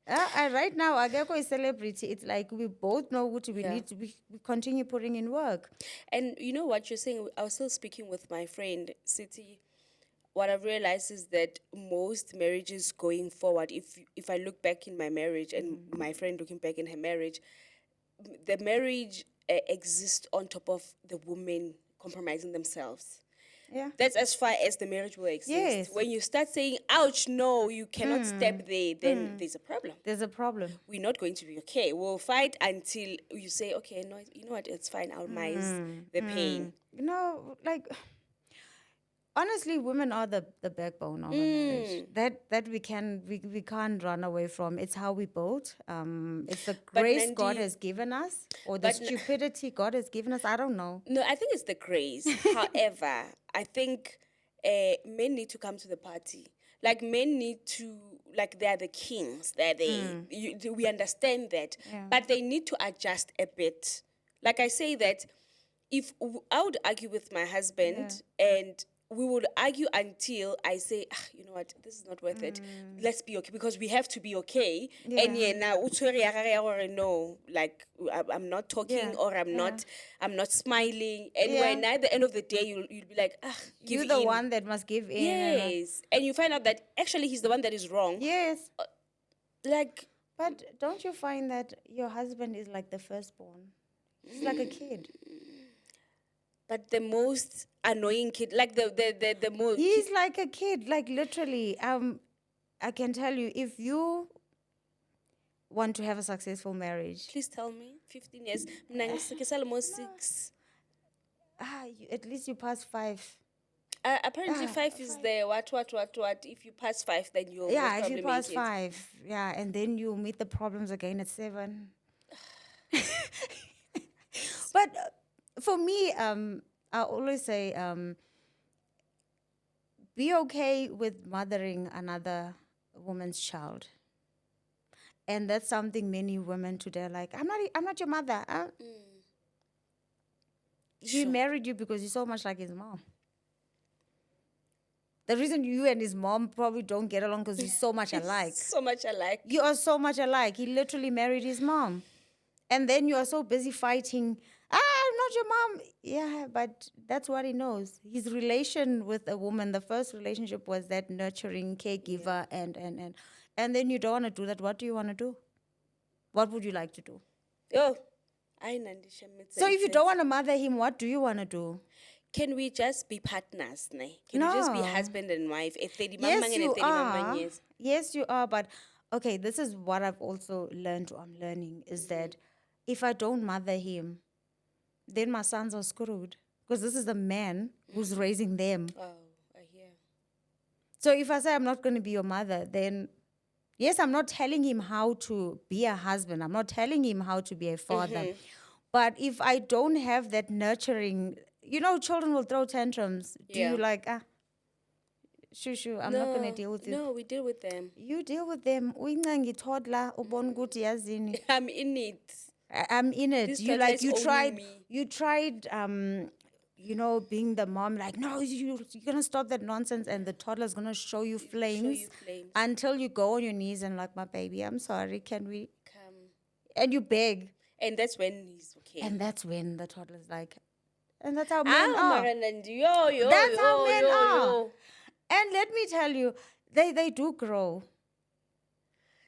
right now, akekho i-celebrity. It's like we both know what we need to we continue putting in work. And you know what you're saying? I was still speaking with my friend, City. What I've realized is that most marriages going forward, if I look back in my marriage and my friend looking back in her marriage, the marriage exists on top of the woman compromising themselves. Yeah. That's as far as the marriage will exist. Yes. When you start saying, ouch, no, you cannot step there, then there's a problem. There's a problem. We're not going to be okay. We'll fight until you say, okay, no, you know what, it's fine, I'll minus the pain. Honestly, women are the backbone of a marriage. That we can't run away from. It's how we built. It's the grace Nandi, God has given us, or the stupidity God has given us. I don't know. No, I think it's the grace. However, I think men need to come to the party. like men need to, like they're the kings. We understand that, Yeah. but they need to adjust a bit. Like I say that if I would argue with my husband and we would argue until I say, ah, you know what, this is not worth it. Let's be okay because we have to be okay. And Yeah. now no, like I'm not talking Yeah. or Yeah. I'm not smiling. And Yeah. when at the end of the day you'll be like, ah, give You're the in. one that must give in. Yes. And you find out that actually he's the one that is wrong. Yes. Like, But don't you find that your husband is like the firstborn? He's like a kid. but the most annoying kid, like the most. He's like a kid, like literally. I can tell you, if you want to have a successful marriage, Please tell me, 15 years. Mna ngisekisa almost 6. at least you pass 5. Apparently, 5 is the what. If you pass 5, then you'll Yeah, most if probably you pass make it. 5, yeah, and then you meet the problems again at 7. But for me, I always say, be okay with mothering another woman's child. And that's something many women today are like, I'm not your mother. He Sure. married you because you're so much like his mom. The reason you and his mom probably don't get along because you're so much alike. So much alike. You are so much alike. He literally married his mom. And then you are so busy fighting. I'm not your mom. Yeah, but that's what he knows. His relation with a woman, the first relationship was that nurturing caregiver and then you don't want to do that. What do you want to do? What would you like to do? Oh, I Nandi. So if you don't want to mother him, what do you want to do? Can we just be partners, ne? Can we just be No. husband and wife? A 30 Yes, mamang and a you 30 mamang, are. yes. Yes, you are. But okay, this is what I've also learned. I'm learning is that if I don't mother him, then my sons are screwed because this is the man who's raising them. Oh, I hear. So if I say I'm not going to be your mother, then yes, I'm not telling him how to be a husband. I'm not telling him how to be a father. But if I don't have that nurturing, children will throw tantrums. Do you like, shoo, I'm not going to deal with you. No, we deal with them. You deal with them. Uyincengi toddler, ubona ukuthi yazini. I'm in it. I'm in it. This You toddler like is you owning tried me. you tried being the mom, like, no, you're gonna stop that nonsense, and the toddler's gonna show you flames flames. until you go on your knees and like, my baby, I'm sorry, can we? Come. And you beg. And that's when he's okay. And that's when the toddler's like, and that's how men are. Yo, That's how men are. yo. And let me tell you, they do grow.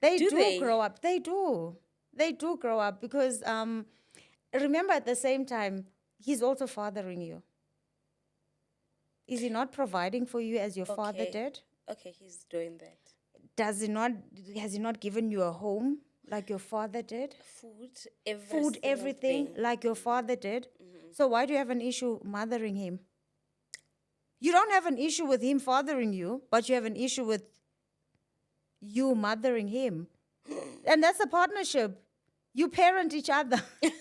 They Do do they? grow up. They do. They do grow up because remember, at the same time, he's also fathering you. Is he not providing for you as your father Okay. did? Okay, he's doing that. Has he not given you a home like your father did? Food, Everything like your father did. So why do you have an issue mothering him? You don't have an issue with him fathering you, but you have an issue with you mothering him. And that's a partnership. You parent each other. yeah.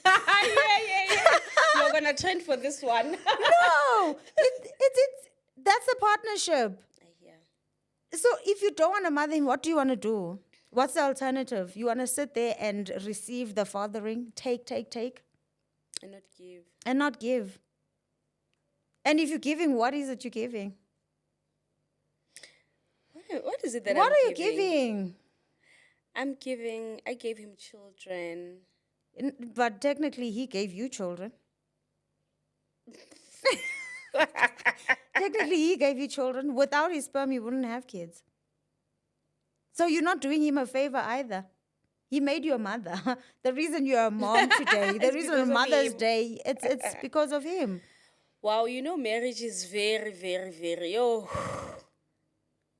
You're gonna trend for this one. No, that's a partnership. I hear. So if you don't want to mother him, what do you want to do? What's the alternative? You want to sit there and receive the fathering, take, And not give. and not give. And if you're giving, what is it you're giving? What is it that What I'm are you giving? giving? I gave him children. But technically, he gave you children. Technically, he gave you children. Without his sperm, you wouldn't have kids. So you're not doing him a favor either. He made you a mother. The reason you're a mom today, the reason because on of Mother's him. Day, it's because of him. Wow, marriage is very, very, very, oh.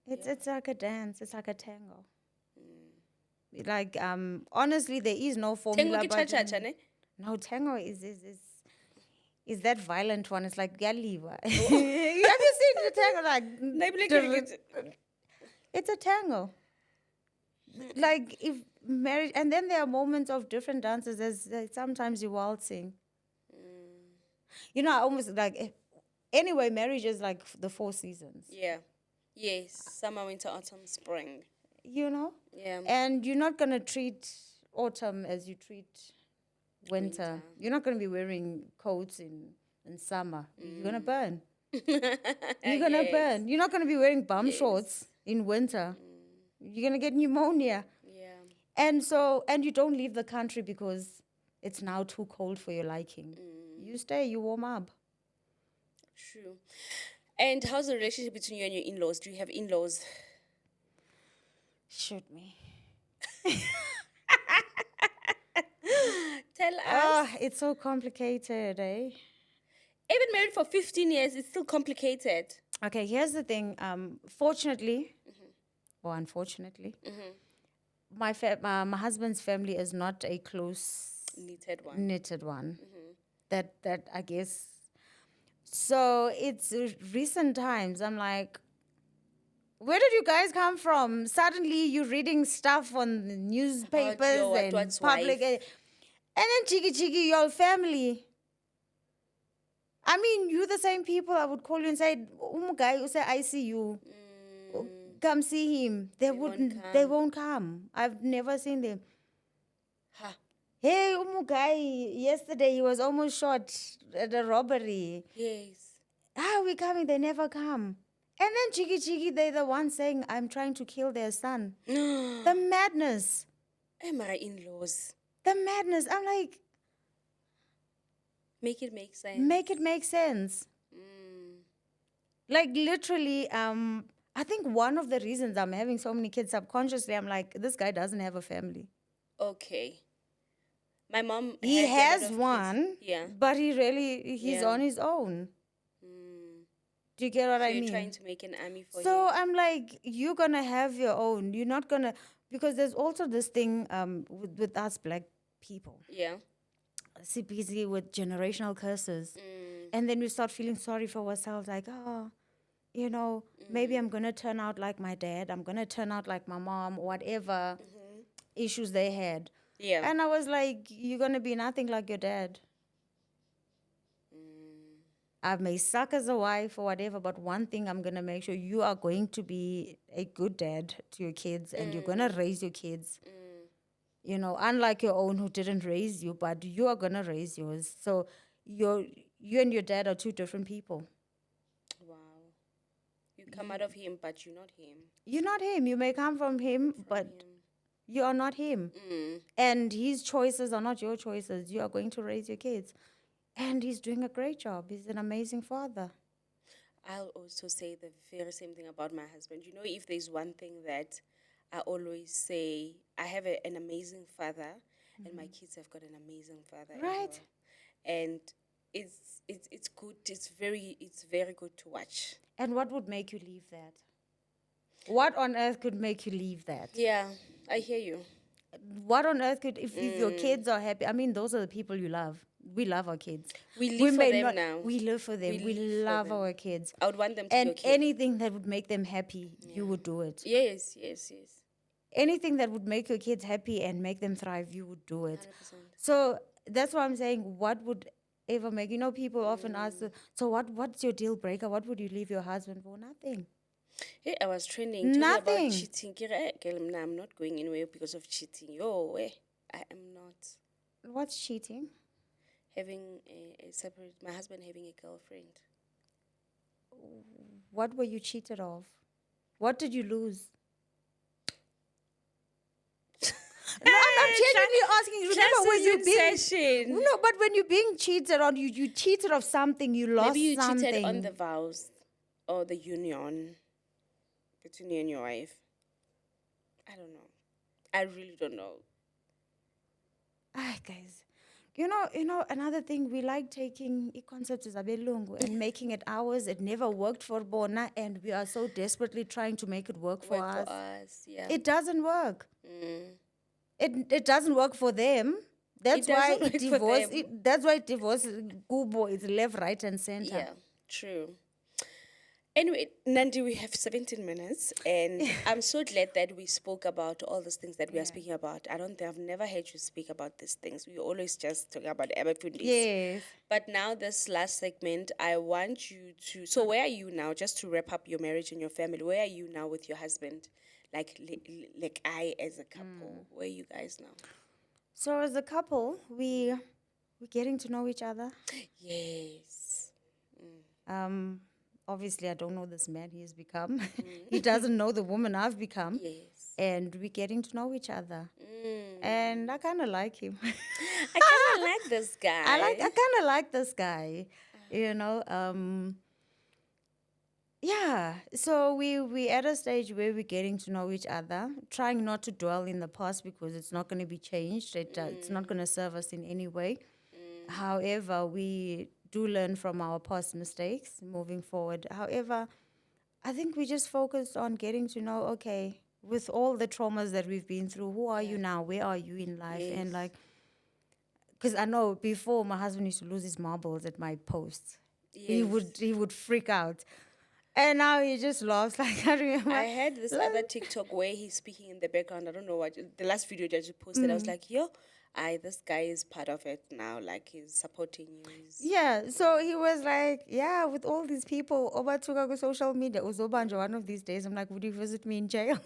It's like a dance. It's like a tango. Like honestly, there is no formula. Tengo ki cha-cha-cha, ne? No, tango is that violent one. It's like galiva. Have you seen the tango? Like it's a tango. Like if marriage, and then there are moments of different dances. There's sometimes you waltzing. I almost like. Anyway, marriage is like the 4 seasons. Yeah. Yes, summer, winter, autumn, spring. you know? Yeah. And you're not going to treat autumn as you treat winter. Winter. You're not going to be wearing coats in summer. You're going to burn. You're going to Yes. burn. You're not going to be wearing bum Yes. shorts in winter. You're going to get pneumonia. Yeah. And you don't leave the country because it's now too cold for your liking. You stay, you warm up. True. And how's the relationship between you and your in-laws? Do you have in-laws? Shoot me. Tell us. It's so complicated, eh? Even married for 15 years, it's still complicated. Okay, here's the thing. Fortunately, or unfortunately, my husband's family is not a close Knitted one. That I guess. So it's recent times. I'm like, where did you guys come from? Suddenly you're reading stuff on the newspapers and what's public, wife. and then cheeky, your family. I mean, you're the same people I would call you and say, guy, you say, I see you. Come see him. They won't come. I've never seen them. Ha. Hey, guy, yesterday he was almost shot at a robbery. Yes. We coming? They never come. And then cheeky, they're the ones saying, I'm trying to kill their son. The madness. My in-laws. The madness. I'm like, make it make sense. Make it make sense. Like literally, I think one of the reasons I'm having so many kids subconsciously, I'm like, this guy doesn't have a family. Okay. My mom He has has one, kids. Yeah. but he's on his own. Do you get what I mean? You're trying to make an army for him. So I'm like, you're going to have your own. You're not going to, because there's also this thing with us black people. Yeah. See, busy with generational curses. And then we start feeling sorry for ourselves, like, maybe I'm going to turn out like my dad. I'm going to turn out like my mom, whatever issues they had. Yeah. And I was like, you're going to be nothing like your dad. I may suck as a wife or whatever, but one thing I'm going to make sure you are going to be a good dad to your kids and you're going to raise your kids. Unlike your own who didn't raise you, but you are going to raise yours. So you and your dad are two different people. Wow. You come out of him, but you're not him. You're not him. You may come from him, but you are not him. And his choices are not your choices. You are going to raise your kids. And he's doing a great job. He's an amazing father. I'll also say the very same thing about my husband. If there's one thing that I always say, I have an amazing father, and my kids have got an amazing father. Right. As well. And it's good. It's very good to watch. And what would make you leave that? What on earth could make you leave that? Yeah, I hear you. What on earth could, if your kids are happy, I mean, those are the people you love. We love our kids. We live for them now. We live for them. We love our kids. I would want them to and be okay. anything that would make them happy, you would do it. Yes. Anything that would make your kids happy and make them thrive, you would do it. 100%. So that's why I'm saying, what would ever make, people often ask, so what's your deal breaker? What would you leave your husband for? Nothing. Hey, I was training Nothing. About cheating. I'm not going anywhere because of cheating. I am not. What's cheating? Having a separate, my husband having a girlfriend. What were you cheated of? What did you lose? No, I'm genuinely asking you. Remember when you being no, but when you're being cheated on, you cheated of something, you lost something. Maybe you cheated on the vows or the union between you and your wife. I don't know. I really don't know. Guys, another thing, we like taking concepts as abelungu and making it ours. It never worked for Bona, and we are so desperately trying to make it work for us. Yeah. It doesn't work. It doesn't work for them. That's why divorce. That's why divorce, Gubo, is left, right, and center. Yeah, true. Anyway, Nandi, we have 17 minutes, and I'm so glad that we spoke about all these things that we are speaking about. I don't think I've never heard you speak about these things. We always just talk about everything. Yes. But now, this last segment, I want you to. So, where are you now? Just to wrap up your marriage and your family, where are you now with your husband? Like I as a couple, where are you guys now? So as a couple, we're getting to know each other. Yes. Obviously, I don't know this man he has become. He doesn't know the woman I've become. Yes. And we're getting to know each other. And I kind of like him. I kind of like this guy. I kind of like this guy. You know, yeah. So we at a stage where we're getting to know each other, trying not to dwell in the past because it's not going to be changed. It's not going to serve us in any way. However, we do learn from our past mistakes moving forward. However, I think we just focus on getting to know, okay, with all the traumas that we've been through, who are you now? Where are you in life? And like, because I know before my husband used to lose his marbles at my posts. Yes. He would freak out. And now he just laughs. Like, I remember. I had this other TikTok where he's speaking in the background. I don't know what the last video that you posted. I was like, yo, this guy is part of it now. Like he's supporting you. Yeah, so he was like, yeah, with all these people, Oba Tugago social media, Uzobanjo, one of these days, I'm like, would you visit me in jail?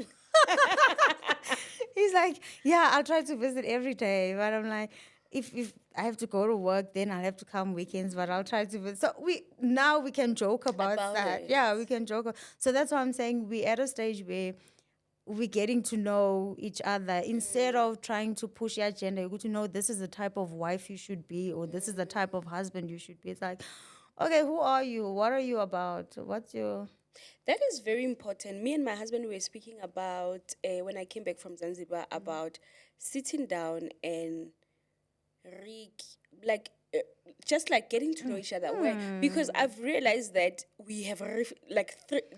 He's like, yeah, I'll try to visit every day. But I'm like, if I have to go to work, then I'll have to come weekends, but I'll try to visit. So now we can joke about that. it. Yeah, we can joke. So that's why I'm saying we're at a stage where we're getting to know each other instead of trying to push your agenda. You get to know this is the type of wife you should be, or this is the type of husband you should be. It's like, okay, who are you? What are you about? What's your... That is very important. Me and my husband were speaking about when I came back from Zanzibar about sitting down and just like getting to know each other. Because I've realized that we have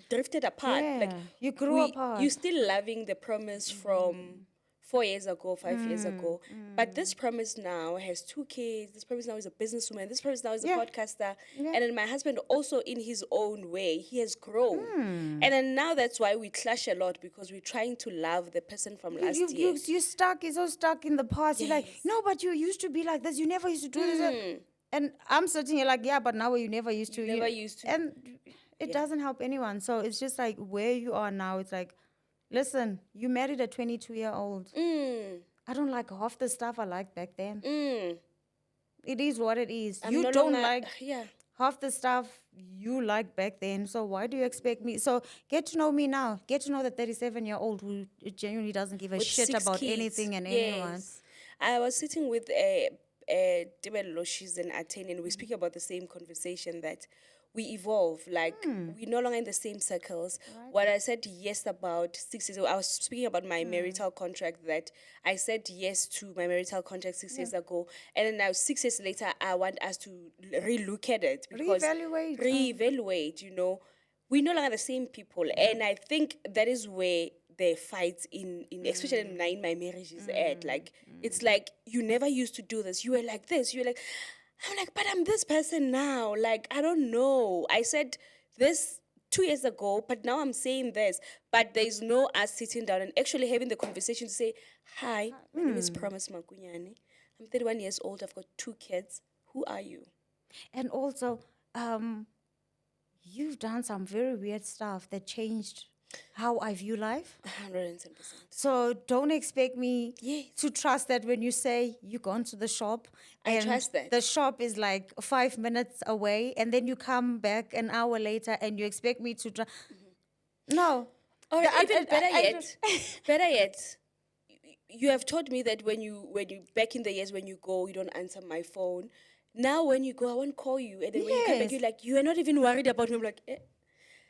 drifted apart. Yeah, Like you grew apart. You're still loving the promise from 4 years ago, 5 years ago. But this promise now has 2 kids. This promise now is a businesswoman. This promise now is a podcaster. And then my husband also in his own way, he has grown. And then now that's why we clash a lot because we're trying to love the person from last year. You're so stuck in the past. You're like, no, but you used to be like this. You never used to do this. And I'm sitting here like, yeah, but now you never used to. Never used to. And it doesn't help anyone. So it's just like where you are now. It's like, listen, you married a 22-year-old. I don't like half the stuff I liked back then. It is what it is. You don't like half the stuff you liked back then. So why do you expect me? So get to know me now. Get to know the 37-year-old who genuinely doesn't give a shit about kids. anything and anyone. I was sitting with Tebello, she's an attorney, and we're speaking about the same conversation that we evolve. Like, we're no longer in the same circles. Right. What I said yes about 6 years ago, I was speaking about my marital contract, that I said yes to my marital contract 6 years ago. And then now 6 years later, I want us to re-look at it. Because reevaluate, you know. We're no longer the same people. And I think that is where the fights in especially in my marriage is at. Like, it's like, you never used to do this. You were like this. You were like... I'm like, but I'm this person now. Like, I don't know. I said this 2 years ago, but now I'm saying this. But there's no us sitting down and actually having the conversation to say, hi, my name is Promise Makunyane. I'm 31 years old. I've got 2 kids. Who are you? And also, you've done some very weird stuff that changed how I view life. 110%. So don't expect me to trust that when you say you've gone to the shop. I trust that. The shop is like 5 minutes away and then you come back an hour later and you expect me to trust. No. Or even better yet, you have told me that when you back in the years when you go, you don't answer my phone. Now when you go, I won't call you. And then when you come back, you're like, you are not even worried about me. I'm like,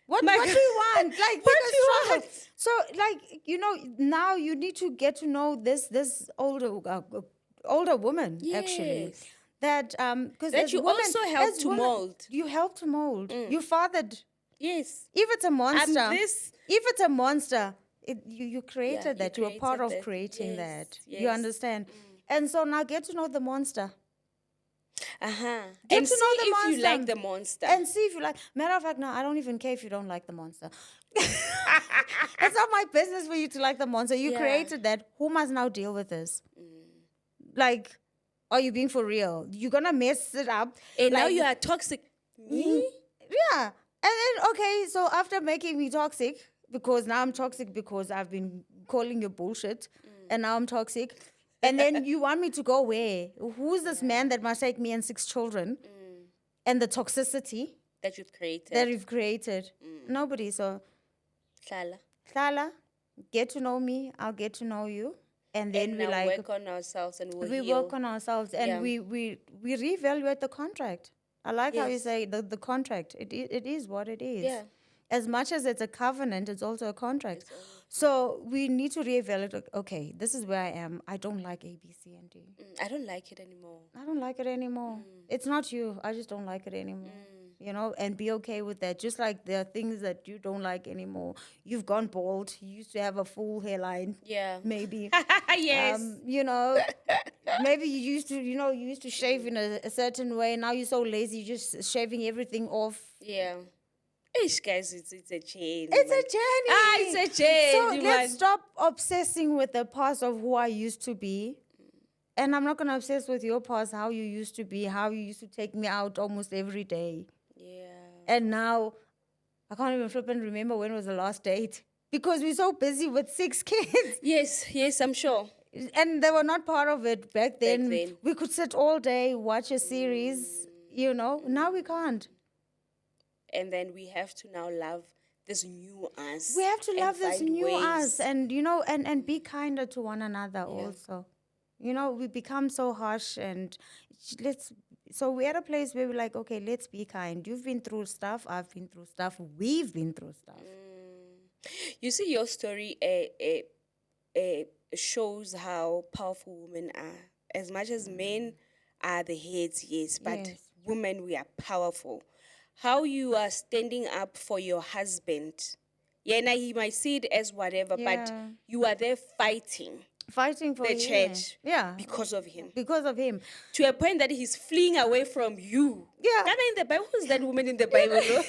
What do you want? Like, what do you want? So, like, you know, now you need to get to know this older woman, actually. That because you also helped to mold. You helped to mold. You fathered. Yes. If it's a monster, you created that. You were part of creating that. You understand? And so now get to know the monster. Get And to see know the if you monster. like the monster. And see if you like. Matter of fact, no, I don't even care if you don't like the monster. It's not my business for you to like the monster. You Yeah. created that. Who must now deal with this? Like, are you being for real? You're gonna mess it up. And now like, you are toxic. Me? Yeah. And then, okay, so after making me toxic, because now I'm toxic because I've been calling you bullshit, and now I'm toxic. And then you want me to go where? Who's this man that must take me and 6 children? And the toxicity That you've created. that you've created. Nobody. So, Hlala. Lala, get to know me. I'll get to know you. And then And we now like work on ourselves and we'll we heal. work on ourselves and Yeah. we reevaluate the contract. I like how you Yes. say the contract. It is what it is. Yeah. As much as it's a covenant, it's also a contract. So we need to reevaluate. Okay, this is where I am. I don't like A, B, C, and D. I don't like it anymore. I don't like it anymore. It's not you. I just don't like it anymore. You know, and be okay with that. Just like there are things that you don't like anymore. You've gone bald. You used to have a full hairline. Yeah. Maybe. Yes. You know, maybe you used to shave in a certain way. Now you're so lazy, you're just shaving everything off. Yeah. Ish, guys, it's a change. It's man. a journey. It's a change. So man. let's stop obsessing with the past of who I used to be. And I'm not going to obsess with your past, how you used to be, how you used to take me out almost every day. Yeah. And now I can't even flip and remember when was the last date because we're so busy with 6 kids. Yes, I'm sure. And they were not part of it back then. then. We could sit all day, watch a series, you know. Now we can't. And then we have to now love this new us. We have to and love this find new ways. us and, you know, and be kinder to one another also. You know, we become so harsh and so we're at a place where we're like, okay, let's be kind. You've been through stuff. I've been through stuff. We've been through stuff. You see, your story shows how powerful women are. As much as men are the heads, yes, but Yes. women, we are powerful. How you are standing up for your husband. Yeah, now he might see it as whatever, but Yeah. you are there fighting Fighting for the him. church. Yeah. Because of him. Because of him. To a point that he's fleeing away from you. Yeah. That in the Bible, who's that woman in the Bible? No?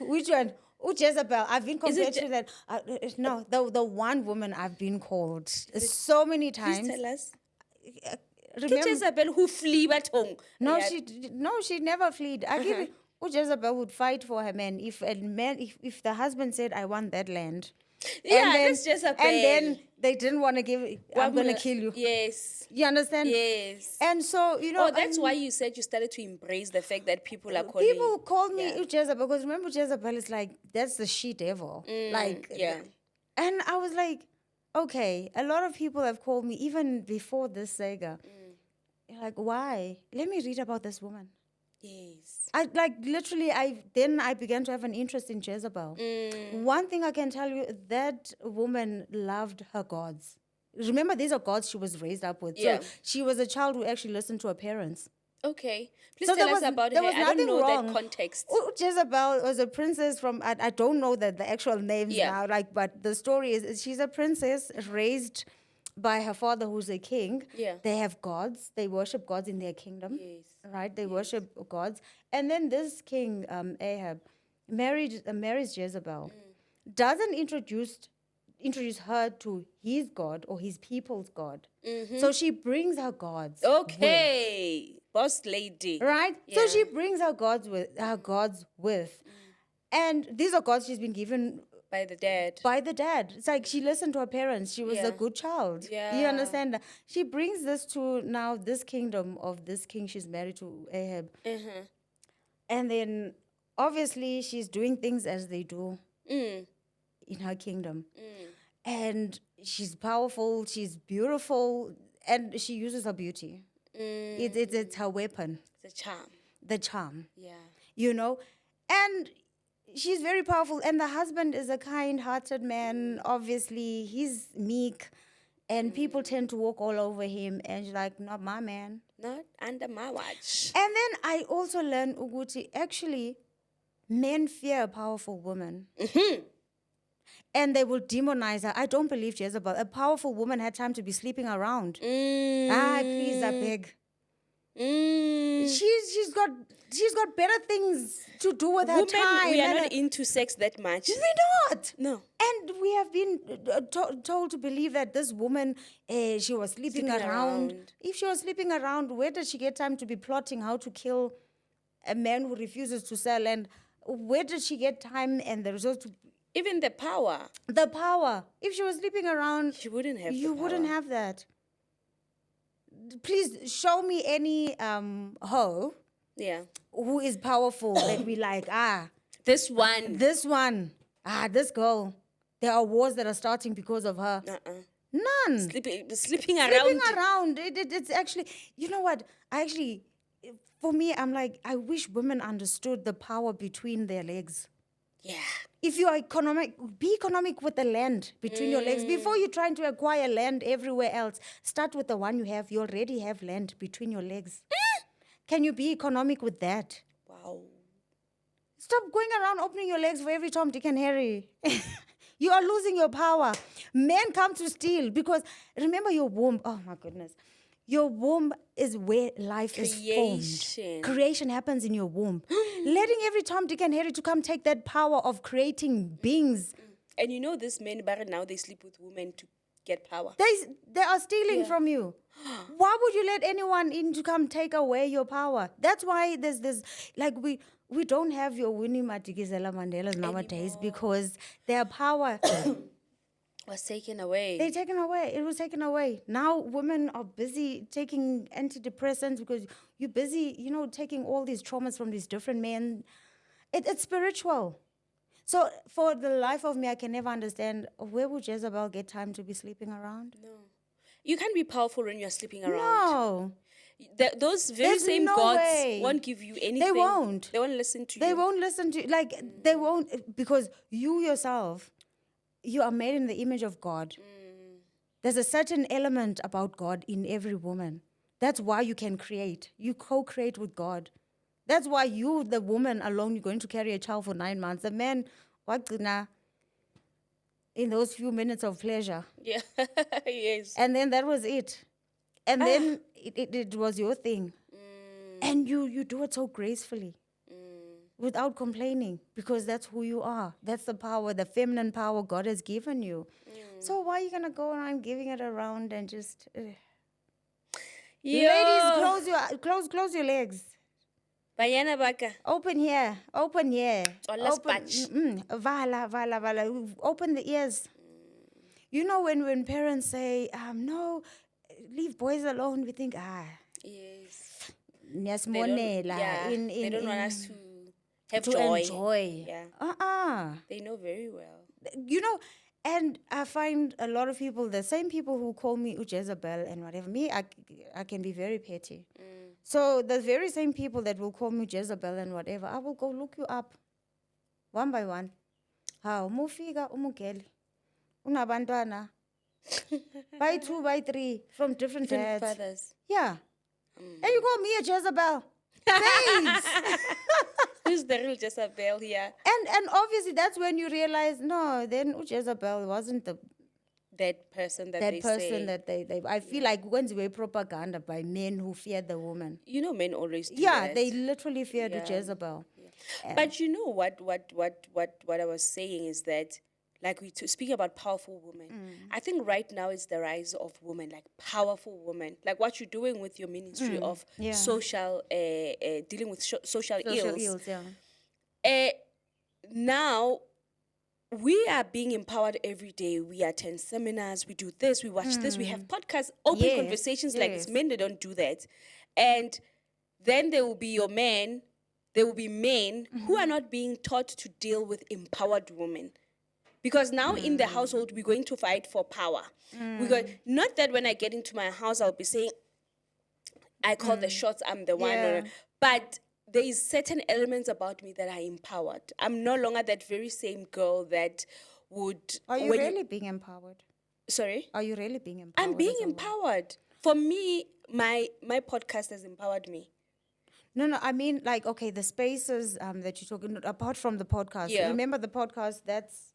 Which one? Oh, Jezebel. I've been Is it compared to that. No, the one woman I've been called so many times. Please tell us. Remember, Jezebel who flee at home. no, Yeah. she never fled. I give it. Oh, Jezebel would fight for her man. If the husband said, "I want that land," Yeah, and then, that's Jezebel. and then they didn't want to give it. I'm gonna kill you. Yes. You understand? Yes. And so you know. Oh, that's why you said you started to embrace the fact that people are calling. People call me Yeah. Jezebel because remember Jezebel is like that's the she devil. Yeah. And I was like, okay, a lot of people have called me even before this saga. Like, why? Let me read about this woman. Yes. I began to have an interest in Jezebel. One thing I can tell you, that woman loved her gods. Remember, these are gods she was raised up with. Yeah. So she was a child who actually listened to her parents. Okay. Please So tell there us was- about her. there was I don't nothing know wrong. that context. Oh, Jezebel was a princess from, I don't know the actual names Yeah. now, but the story is she's a princess raised by her father who's a king. Yeah. They have gods. They worship gods in their kingdom. Yes. Right? They worship gods. And then this king, Ahab, marries Jezebel. Doesn't introduce her to his God or his people's God. So she brings her gods. Okay. Boss lady. Right? So Yeah. she brings her gods with. And these are gods she's been given By the dad. by the dad. It's like she listened to her parents. She was Yeah. a good child. You Yeah. understand? She brings this to now this kingdom of this king she's married to, Ahab. And then obviously she's doing things as they do in her kingdom. And she's powerful, she's beautiful, and she uses her beauty. It's her weapon, The charm. the charm, Yeah. you know? And she's very powerful. And the husband is a kind-hearted man. Obviously, he's meek. And people tend to walk all over him. And she's like, not my man. Not under my watch. And then I also learned, Uguti, actually, men fear a powerful woman. And they will demonize her. I don't believe Jezebel. A powerful woman had time to be sleeping around. Please, I beg. Mm. She's got better things to do with her Women, time. we are and not into sex that much. we're not. No. And we have been told to believe that this woman, she was sleeping around. If she was sleeping around, where did she get time to be plotting how to kill a man who refuses to sell? And where did she get time and the resource to Even the power. the power? If she was sleeping around, She wouldn't have you the wouldn't power. have that. Please show me any hoe Yeah. who is powerful that we like. This one. This one. This girl. There are wars that are starting because of her. None. Sleeping around. Sleeping around. It's actually, you know what? For me, I'm like, I wish women understood the power between their legs. Yeah. If you are economic, be economic with the land between your legs. Before you're trying to acquire land everywhere else, start with the one you have. You already have land between your legs. Can you be economic with that? Wow. Stop going around opening your legs for every Tom, Dick, and Harry. You are losing your power. Men come to steal because remember your womb. Oh my goodness. Your womb is where life is formed. Creation happens in your womb. Letting every Tom, Dick, and Harry to come take that power of creating beings. And you know this men, but now they sleep with women to get power. They are stealing from you. Why would you let anyone in to come take away your power? That's why there's this, like we don't have your Winnie Madikizela Mandelas nowadays because their power was taken away. They're taken away. It was taken away. Now women are busy taking antidepressants because you're busy, taking all these traumas from these different men. It's spiritual. So for the life of me, I can never understand, where would Jezebel get time to be sleeping around? No. You can't be powerful when you're sleeping around. No. Those very same gods won't give you anything. They won't. They won't listen to you. They won't listen to you. They won't, because you yourself, you are made in the image of God. There's a certain element about God in every woman. That's why you can create. You co-create with God. That's why you, the woman alone, you're going to carry a child for 9 months. The man, in those few minutes of pleasure. Yeah, yes. And then that was it. And then it was your thing. And you do it so gracefully. Without complaining, because that's who you are. That's the power, the feminine power God has given you. So why are you gonna go around giving it around and just ladies, close your legs. Bayana baka. Open here. Open. Vala. Open the ears. You know when parents say, no, leave boys alone, we think, yes. They don't want us to have to joy. enjoy. Yeah. They know very well. And I find a lot of people, the same people who call me Jezebel and whatever, me, I can be very petty. So the very same people that will call me Jezebel and whatever, I will go look you up one by one. How? Mufika umugeli. Unabantwana. By 2, by 3, from different dads. Fathers. Yeah. And you call me a Jezebel. Thanks. Who's the real Jezebel here? And obviously that's when you realize, no, then Jezebel wasn't that person that they I feel like when they were propaganda by men who feared the woman. Men always do that. They literally feared Jezebel. Yeah. But you know what I was saying is that, like speak about powerful women. I think right now it's the rise of women, like powerful women, like what you're doing with your ministry of social, dealing with social ills. Now we are being empowered every day. We attend seminars, we do this, we watch this, we have podcasts, open conversations like this. Men, they don't do that. And then there will be your men, there will be men who are not being taught to deal with empowered women. Because now in the household, we're going to fight for power. Not that when I get into my house, I'll be saying, I call the shots, I'm the one. But there is certain elements about me that are empowered. I'm no longer that very same girl that would... Are you really being empowered? Sorry? Are you really being empowered? I'm being empowered. For me, my podcast has empowered me. No, I mean, like, okay, the spaces that you're talking, apart from the podcast. Yeah. Remember the podcast, that's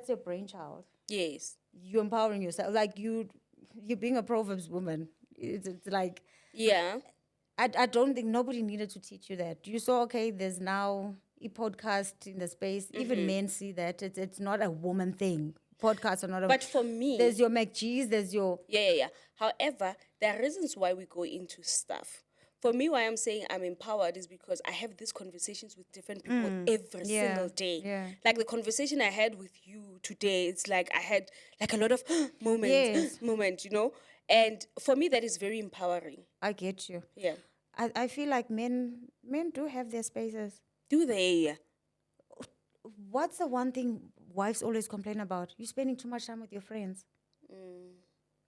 your brainchild. Yes. You're empowering yourself. Like, you're being a Proverbs woman. It's like... Yeah. I don't think nobody needed to teach you that. You saw, okay, there's now a podcast in the space. Even men see that. It's not a woman thing. Podcasts are not a. But for me, There's your McGee's, there's your. yeah. However, there are reasons why we go into stuff. For me, why I'm saying I'm empowered is because I have these conversations with different people every Yeah, single day. yeah. Like the conversation I had with you today, it's like I had like a lot of Yes. moment, you know? And for me, that is very empowering. I get you. Yeah. I feel like men do have their spaces. Do they? What's the one thing wives always complain about? You're spending too much time with your friends.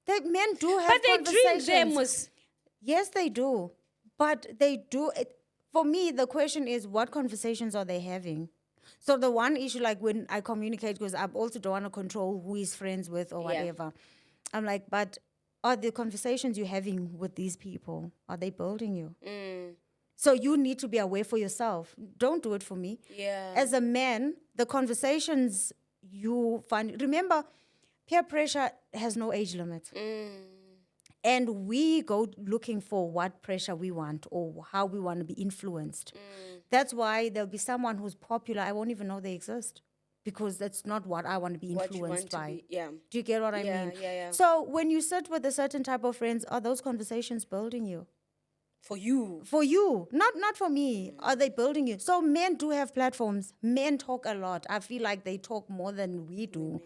That men do have But they drink conversations. them was Yes, they do. But they do it. For me, the question is, what conversations are they having? So the one issue, like when I communicate, because I also don't want to control who he's friends with or Yeah. whatever. I'm like, but are the conversations you're having with these people, are they building you? So you need to be aware for yourself. Don't do it for me. Yeah. As a man, the conversations you find, remember, peer pressure has no age limit. And we go looking for what pressure we want or how we want to be influenced. That's why there'll be someone who's popular. I won't even know they exist because that's not what I want to be What you influenced want to by. be, yeah. Do you get what I Yeah, mean? yeah. So when you sit with a certain type of friends, are those conversations building you? For you. For you, not for me. Are they building you? So men do have platforms. Men talk a lot. I feel like they talk more than we do.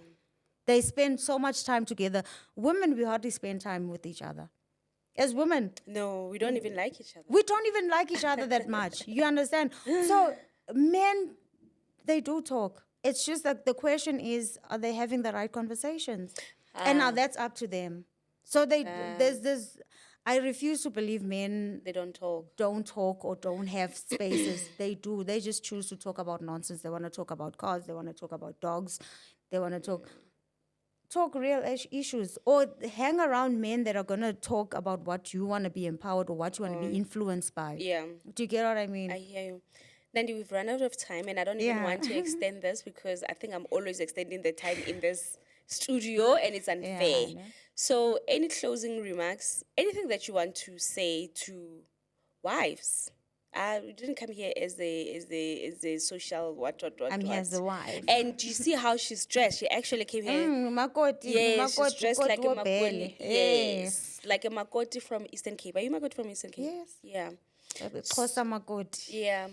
They spend so much time together. Women, we hardly spend time with each other. As women, No, we don't even like each other. we don't even like each other that much. You understand? So men, they do talk. It's just that the question is, are they having the right conversations? And now that's up to them. So there's this. I refuse to believe men They don't talk. don't talk or don't have spaces. They do. They just choose to talk about nonsense. They want to talk about cars. They want to talk about dogs. They want to talk real issues, or hang around men that are going to talk about what you want to be empowered or what you want to be influenced by. Yeah. Do you get what I mean? I hear you. Nandi, we've run out of time and I don't even Yeah. want to extend this because I think I'm always extending the time in this studio and it's unfair. I know. So any closing remarks, anything that you want to say to wives? We didn't come here as a social what. I'm here as a wife. And you see how she's dressed. She actually came here. Makoti, Yes, she's makoti, dressed like a makoti Makoti. wobele. Eh. Yes, like a Makoti from Eastern Cape. Are you Makoti from Eastern Cape? Yes. Yeah. Kosa makoti. Yeah.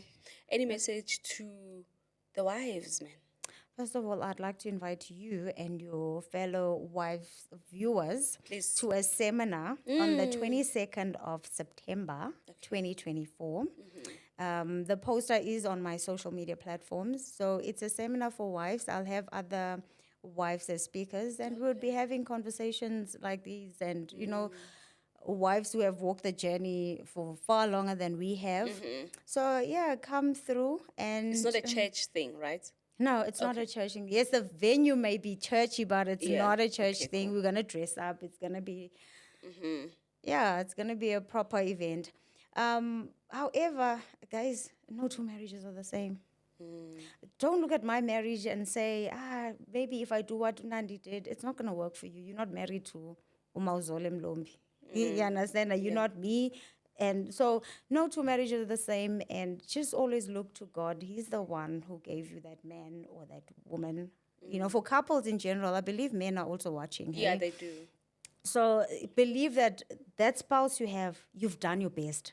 Any message to the wives, man? First of all, I'd like to invite you and your fellow wives viewers Please. to a seminar on the 22nd of September, 2024. The poster is on my social media platforms. So it's a seminar for wives. I'll have other wives as speakers, and we'll be having conversations like these. And, you know, wives who have walked the journey for far longer than we have. So, yeah, come through. And It's not a church thing, right? no, it's not a church thing. Yes, the venue may be churchy, but it's Yeah. not a church Okay, thing. We're going to dress up. It's going to be, yeah, it's going to be a proper event. However, guys, no two marriages are the same. Don't look at my marriage and say, maybe if I do what Nandi did, it's not going to work for you. You're not married to Umauzole Mlombi. You understand? You're not me. And so no two marriages are the same, and just always look to God. He's the one who gave you that man or that woman. You know, for couples in general, I believe men are also watching. Yeah, hey? they do. So believe that that spouse you have, you've done your best.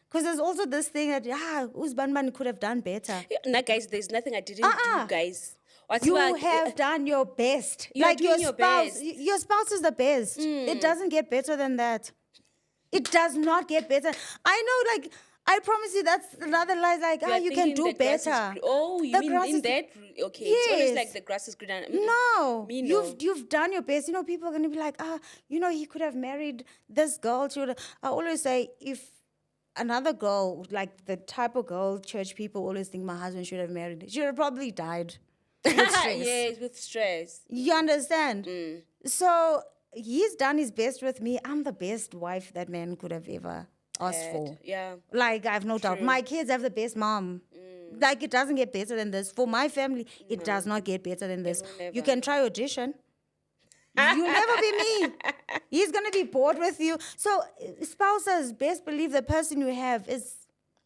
Because there's also this thing that, Uzbanman could have done better. Yeah, nah, guys, there's nothing I didn't do, guys. What's You like, have done your best. You are like doing your your spouse, best. your spouse is the best. It doesn't get better than that. It does not get better. I know, like, I promise you that's another lie. Like, are you can thinking do the grass is better. gre- Oh, you The mean grass in is- that? Okay, it's always Yes. like the grass is greener. No, Me, no. you've done your best. You know, people are going to be like, he could have married this girl. I always say, if another girl, like the type of girl church people always think my husband should have married, she would have probably died with stress. Yes, with stress. You understand? So he's done his best with me. I'm the best wife that man could have ever asked for. Yeah. Like, I have no doubt. My kids have the best mom. Like, it doesn't get better than this. For my family, it does not get better than this. will never. You can try audition. You'll never be me. He's going to be bored with you. So, spouses, best believe the person you have is,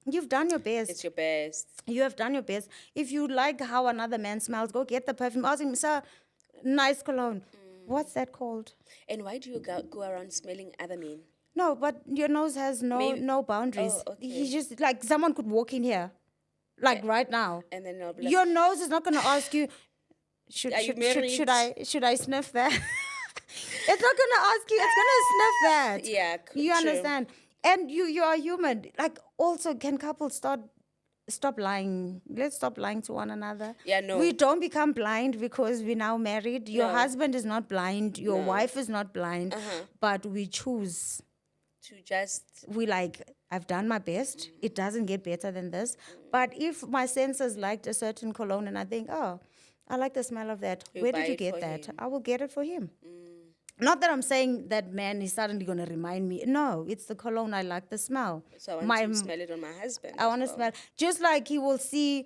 you've done your best. It's your best. You have done your best. If you like how another man smells, go get the perfume. Ask him, sir, nice cologne. What's that called? And why do you go around smelling other men? No, but your nose has no boundaries. Oh, okay. He just, like, someone could walk in here, like right now. And then I'll be like, Your nose is not going to ask you, should I sniff that? It's not going to ask you. It's going to sniff that. Yeah, You true. understand? And you are human. Like, also, can couples stop lying? Let's stop lying to one another. Yeah, no. We don't become blind because we're now married. Your No. husband is not blind. Your No. wife is not blind. But we choose. To just, We like, I've done my best. It doesn't get better than this. But if my senses liked a certain cologne and I think, oh, I like the smell of that. You Where buy did you it get for that? him. I will get it for him. Not that I'm saying that man is suddenly going to remind me. No, it's the cologne. I like the smell. so I want to smell it on my husband. I want to smell. Just like he will see,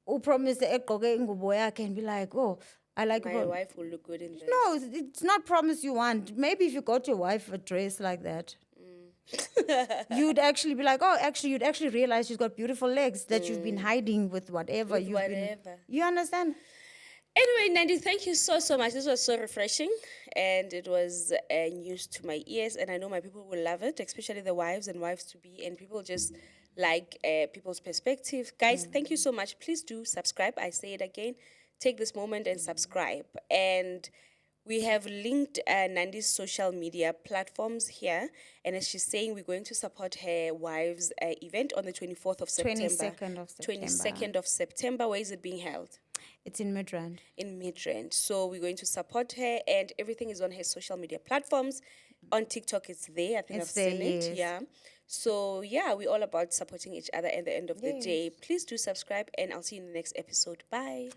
who promised the and be like, oh, I like My wife will look good in this. No, it's not promise you want. Maybe if you got your wife a dress like that, you'd actually be like, oh, actually, you'd actually realize she's got beautiful legs that you've been hiding with whatever With you've been. whatever. You understand? Anyway, Nandi, thank you so much. This was so refreshing, and it was news to my ears, and I know my people will love it, especially the wives and wives-to-be, and people just like people's perspective. Guys, thank you so much. Please do subscribe. I say it again. Take this moment and subscribe. And we have linked Nandi's social media platforms here, and as she's saying, we're going to support her wives' event on the 24th of September. 22nd of September. 22nd of September. Where is it being held? It's in Midrand. In Midrand. So we're going to support her, and everything is on her social media platforms. On TikTok, it's there. I think It's I've there, seen it. yes. Yeah. So yeah, we're all about supporting each other at the end of the day. Please do subscribe, and I'll see you in the next episode. Bye.